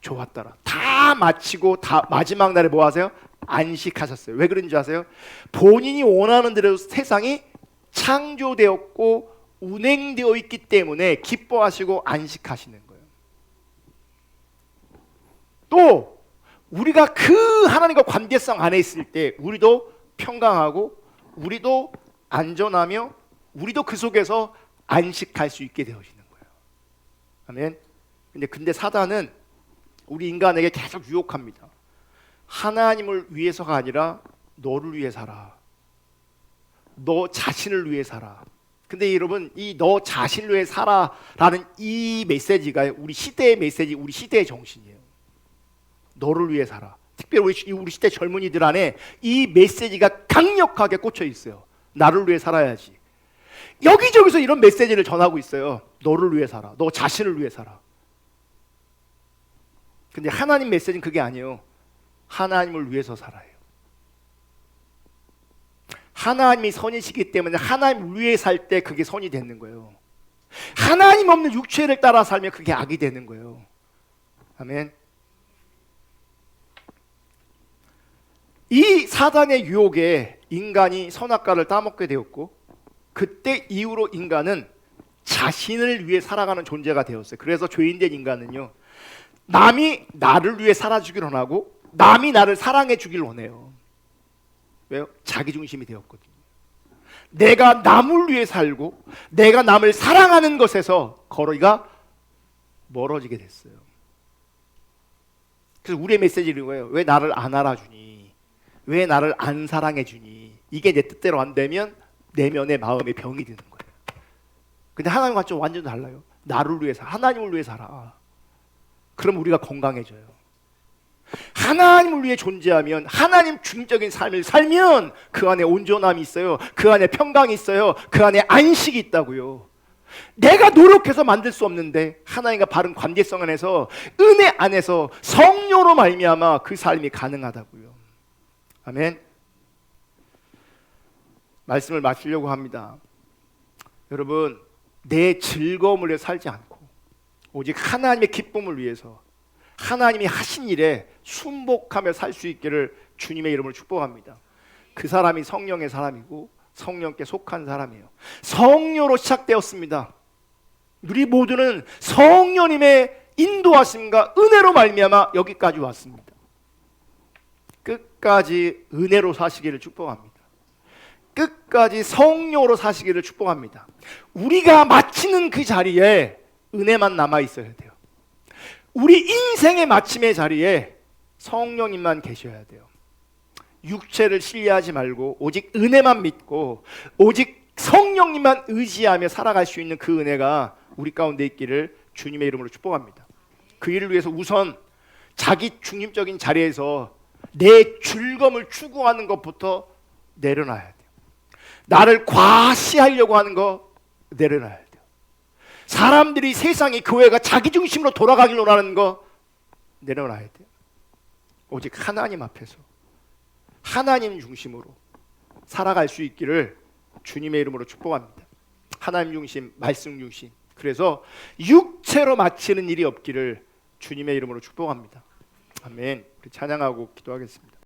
좋았더라. 다 마치고 다 마지막 날에 뭐 하세요? 안식하셨어요. 왜 그런지 아세요? 본인이 원하는 대로 세상이 창조되었고 운행되어 있기 때문에 기뻐하시고 안식하시는 거예요. 또 우리가 그 하나님과 관계성 안에 있을 때 우리도 평강하고 우리도 안전하며 우리도 그 속에서 안식할 수 있게 되어지는 거예요. 아멘. 근데 사단은 우리 인간에게 계속 유혹합니다. 하나님을 위해서가 아니라 너를 위해 살아. 너 자신을 위해 살아. 근데 여러분, 이 너 자신을 위해 살아라는 이 메시지가 우리 시대의 메시지, 우리 시대의 정신이에요. 너를 위해 살아. 특별히 우리 시대 젊은이들 안에 이 메시지가 강력하게 꽂혀 있어요. 나를 위해 살아야지. 여기저기서 이런 메시지를 전하고 있어요. 너를 위해 살아. 너 자신을 위해 살아. 근데 하나님 메시지는 그게 아니에요. 하나님을 위해서 살아요. 하나님이 선이시기 때문에 하나님을 위해 살 때 그게 선이 되는 거예요. 하나님 없는 육체를 따라 살면 그게 악이 되는 거예요. 아멘. 이 사단의 유혹에 인간이 선악과를 따먹게 되었고 그때 이후로 인간은 자신을 위해 살아가는 존재가 되었어요. 그래서 죄인된 인간은요, 남이 나를 위해 살아주길 원하고 남이 나를 사랑해 주길 원해요. 왜요? 자기중심이 되었거든요. 내가 남을 위해 살고 내가 남을 사랑하는 것에서 거리가 멀어지게 됐어요. 그래서 우리의 메시지는 뭐예요? 왜 나를 안 알아주니? 왜 나를 안 사랑해 주니? 이게 내 뜻대로 안 되면 내면의 마음의 병이 드는 거예요. 근데 하나님과 좀 완전 달라요. 나를 위해 살아. 하나님을 위해 살아. 그럼 우리가 건강해져요. 하나님을 위해 존재하면, 하나님 중적인 삶을 살면 그 안에 온전함이 있어요. 그 안에 평강이 있어요. 그 안에 안식이 있다고요. 내가 노력해서 만들 수 없는데 하나님과 바른 관계성 안에서, 은혜 안에서 성령으로 말미암아 그 삶이 가능하다고요. 아멘. 말씀을 마치려고 합니다. 여러분, 내 즐거움을 위해 살지 않고 오직 하나님의 기쁨을 위해서 하나님이 하신 일에 순복하며 살 수 있기를 주님의 이름으로 축복합니다. 그 사람이 성령의 사람이고 성령께 속한 사람이에요. 성령으로 시작되었습니다. 우리 모두는 성령님의 인도하심과 은혜로 말미암아 여기까지 왔습니다. 끝까지 은혜로 사시기를 축복합니다. 끝까지 성령으로 사시기를 축복합니다. 우리가 마치는 그 자리에 은혜만 남아 있어야 돼요. 우리 인생의 마침의 자리에 성령님만 계셔야 돼요. 육체를 신뢰하지 말고 오직 은혜만 믿고 오직 성령님만 의지하며 살아갈 수 있는 그 은혜가 우리 가운데 있기를 주님의 이름으로 축복합니다. 그 일을 위해서 우선 자기 중심적인 자리에서 내 즐거움을 추구하는 것부터 내려놔야 돼요. 나를 과시하려고 하는 거 내려놔야 돼요. 사람들이, 세상이, 교회가 자기 중심으로 돌아가길 원하는 거 내려놔야 돼요. 오직 하나님 앞에서 하나님 중심으로 살아갈 수 있기를 주님의 이름으로 축복합니다. 하나님 중심, 말씀 중심. 그래서 육체로 마치는 일이 없기를 주님의 이름으로 축복합니다. 아멘. 우리 찬양하고 기도하겠습니다.